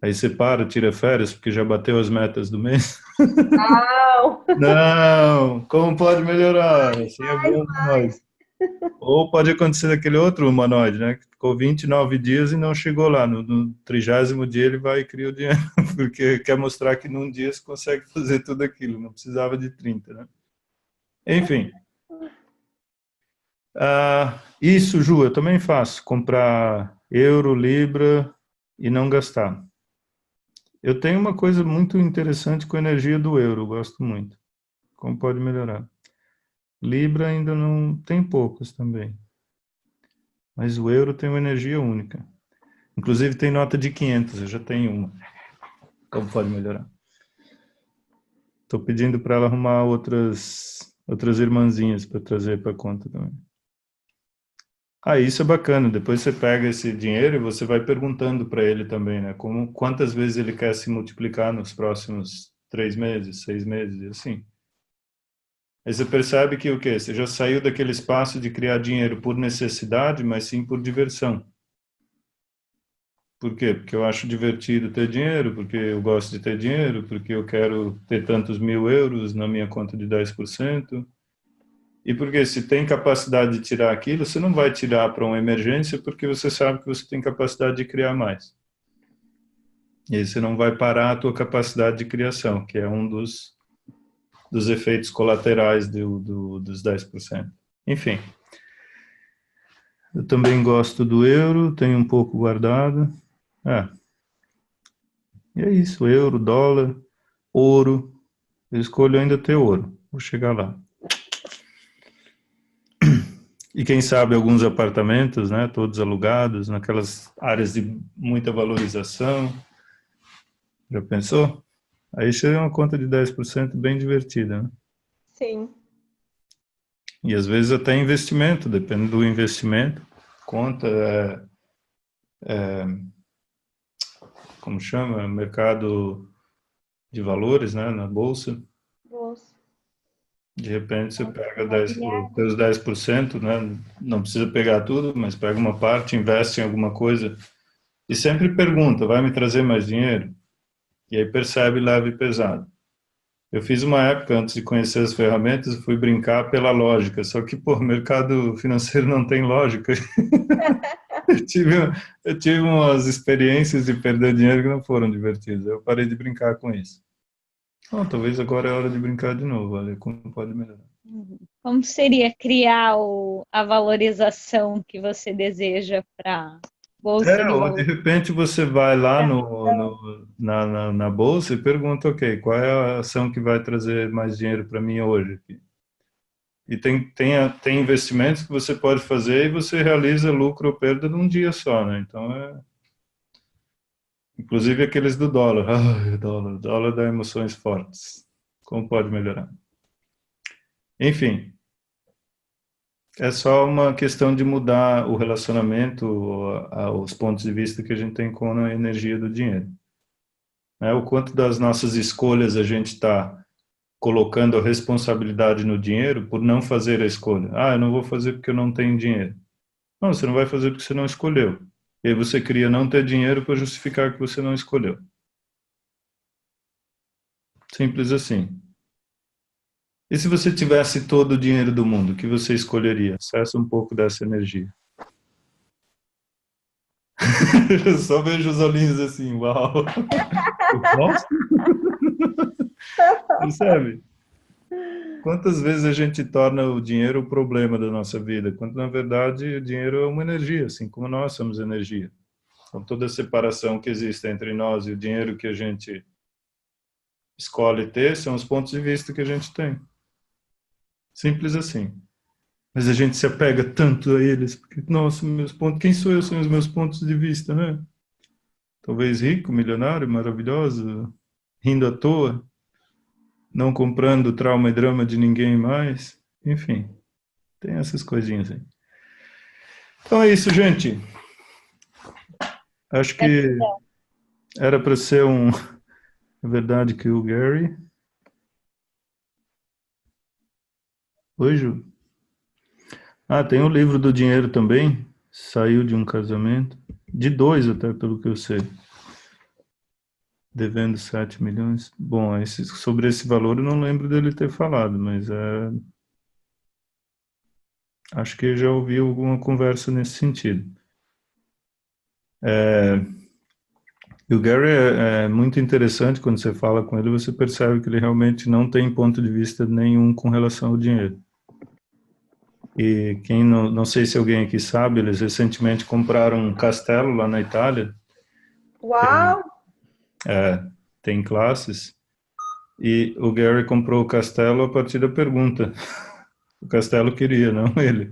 Aí você tira férias porque já bateu as metas do mês. Não! Não! Como pode melhorar? Assim é bom para nós. Ou pode acontecer daquele outro humanoide, né? Que ficou 29 dias e não chegou lá. No 30º dia ele vai e cria o dinheiro, porque quer mostrar que num dia você consegue fazer tudo aquilo. Não precisava de 30, né? Enfim. Isso, Ju, eu também faço. Comprar euro, libra e não gastar. Eu tenho uma coisa muito interessante com a energia do euro, eu gosto muito. Como pode melhorar? Libra ainda não tem poucos também. Mas o euro tem uma energia única. Inclusive tem nota de 500, eu já tenho uma. Como pode melhorar? Estou pedindo para ela arrumar outras irmãzinhas para trazer para conta também. Ah, isso é bacana. Depois você pega esse dinheiro e você vai perguntando para ele também, né? Quantas vezes ele quer se multiplicar nos próximos 3 meses, 6 meses, e assim. Aí você percebe que o quê? Você já saiu daquele espaço de criar dinheiro por necessidade, mas sim por diversão. Por quê? Porque eu acho divertido ter dinheiro, porque eu gosto de ter dinheiro, porque eu quero ter tantos 1.000 euros na minha conta de 10%. E porque se tem capacidade de tirar aquilo, você não vai tirar para uma emergência, porque você sabe que você tem capacidade de criar mais. E aí você não vai parar a tua capacidade de criação, que é um dos efeitos colaterais dos 10%. Enfim, eu também gosto do euro, tenho um pouco guardado. E é isso, euro, dólar, ouro. Eu escolho ainda ter ouro, vou chegar lá. E quem sabe alguns apartamentos, né, todos alugados, naquelas áreas de muita valorização. Já pensou? Aí chega uma conta de 10% bem divertida, né? Sim. E às vezes até investimento, depende do investimento. Conta, como chama? Mercado de valores, né, na bolsa. Bolsa. De repente você pega os teus 10%, né? Não precisa pegar tudo, mas pega uma parte, investe em alguma coisa. E sempre pergunta, vai me trazer mais dinheiro? E aí percebe leve e pesado. Eu fiz uma época, antes de conhecer as ferramentas, fui brincar pela lógica. Só que, pô, o mercado financeiro não tem lógica. Eu tive umas experiências de perder dinheiro que não foram divertidas. Eu parei de brincar com isso. Bom, talvez agora é hora de brincar de novo. Olha como pode melhorar. Como seria criar a valorização que você deseja para bolsa de Ou de valores? repente você vai lá na bolsa e pergunta, ok, qual é a ação que vai trazer mais dinheiro para mim hoje? E tem investimentos que você pode fazer e você realiza lucro ou perda num dia só, né? Então, inclusive aqueles do dólar. Ai, o dólar dá emoções fortes. Como pode melhorar? Enfim, é só uma questão de mudar o relacionamento, os pontos de vista que a gente tem com a energia do dinheiro. O quanto das nossas escolhas a gente está colocando a responsabilidade no dinheiro por não fazer a escolha. Eu não vou fazer porque eu não tenho dinheiro. Não, você não vai fazer porque você não escolheu. E aí você queria não ter dinheiro para justificar que você não escolheu. Simples assim. E se você tivesse todo o dinheiro do mundo, o que você escolheria? Acessa um pouco dessa energia. Eu só vejo os olhinhos assim, uau. Eu posso? Percebe? Quantas vezes a gente torna o dinheiro o problema da nossa vida, quando na verdade o dinheiro é uma energia, assim como nós somos energia. Então toda a separação que existe entre nós e o dinheiro que a gente escolhe ter são os pontos de vista que a gente tem. Simples assim. Mas a gente se apega tanto a eles, porque, nossa, meus pontos, quem sou eu sem os meus pontos de vista, né? Talvez rico, milionário, maravilhoso, rindo à toa, não comprando trauma e drama de ninguém mais. Enfim, tem essas coisinhas aí. Então é isso, gente. Acho que era para ser é verdade que o Gary... Oi, Ju. Tem o livro do dinheiro também. Saiu de um casamento. De 2 até, pelo que eu sei. Devendo 7 milhões. Bom, sobre esse valor eu não lembro dele ter falado, mas acho que eu já ouvi alguma conversa nesse sentido. E o Gary é muito interessante, quando você fala com ele, você percebe que ele realmente não tem ponto de vista nenhum com relação ao dinheiro. E quem não sei se alguém aqui sabe, eles recentemente compraram um castelo lá na Itália. Uau! tem classes, e o Gary comprou o castelo a partir da pergunta. O castelo queria, não ele.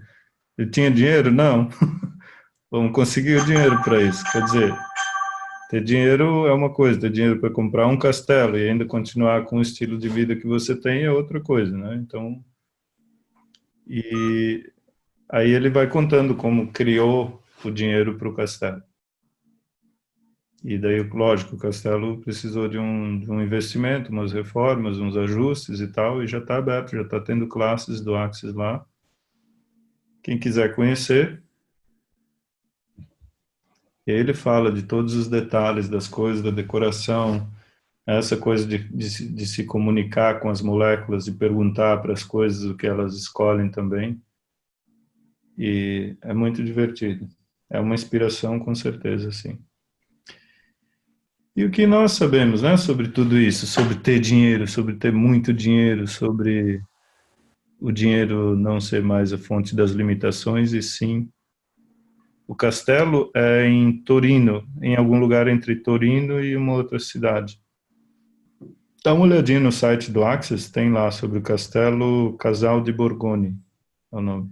Ele tinha dinheiro? Não. Vamos conseguir o dinheiro para isso. Quer dizer, ter dinheiro é uma coisa, ter dinheiro para comprar um castelo e ainda continuar com o estilo de vida que você tem é outra coisa, né? Então, e aí ele vai contando como criou o dinheiro para o castelo. E daí, lógico, o castelo precisou de um investimento, umas reformas, uns ajustes e tal, e já está aberto, já está tendo classes do Axis lá. Quem quiser conhecer, ele fala de todos os detalhes das coisas, da decoração, essa coisa de se comunicar com as moléculas e perguntar para as coisas o que elas escolhem também. E é muito divertido. É uma inspiração, com certeza, sim. E o que nós sabemos, né, sobre tudo isso, sobre ter dinheiro, sobre ter muito dinheiro, sobre o dinheiro não ser mais a fonte das limitações, e sim, o castelo é em Torino, em algum lugar entre Torino e uma outra cidade. Dá uma olhadinha no site do Axis, tem lá sobre o castelo Casal de Borgone, é o nome.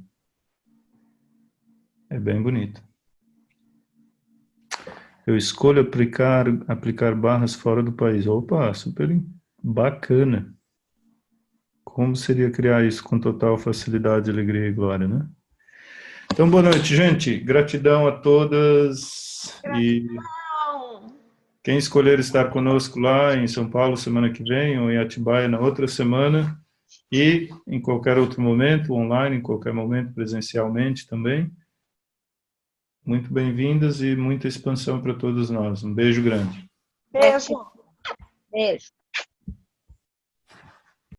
É bem bonito. Eu escolho aplicar barras fora do país. Opa, super bacana. Como seria criar isso com total facilidade, alegria e glória, né? Então, boa noite, gente. Gratidão a todas. E quem escolher estar conosco lá em São Paulo semana que vem ou em Atibaia na outra semana e em qualquer outro momento, online, em qualquer momento, presencialmente também. Muito bem-vindas e muita expansão para todos nós. Um beijo grande. Beijo. Beijo.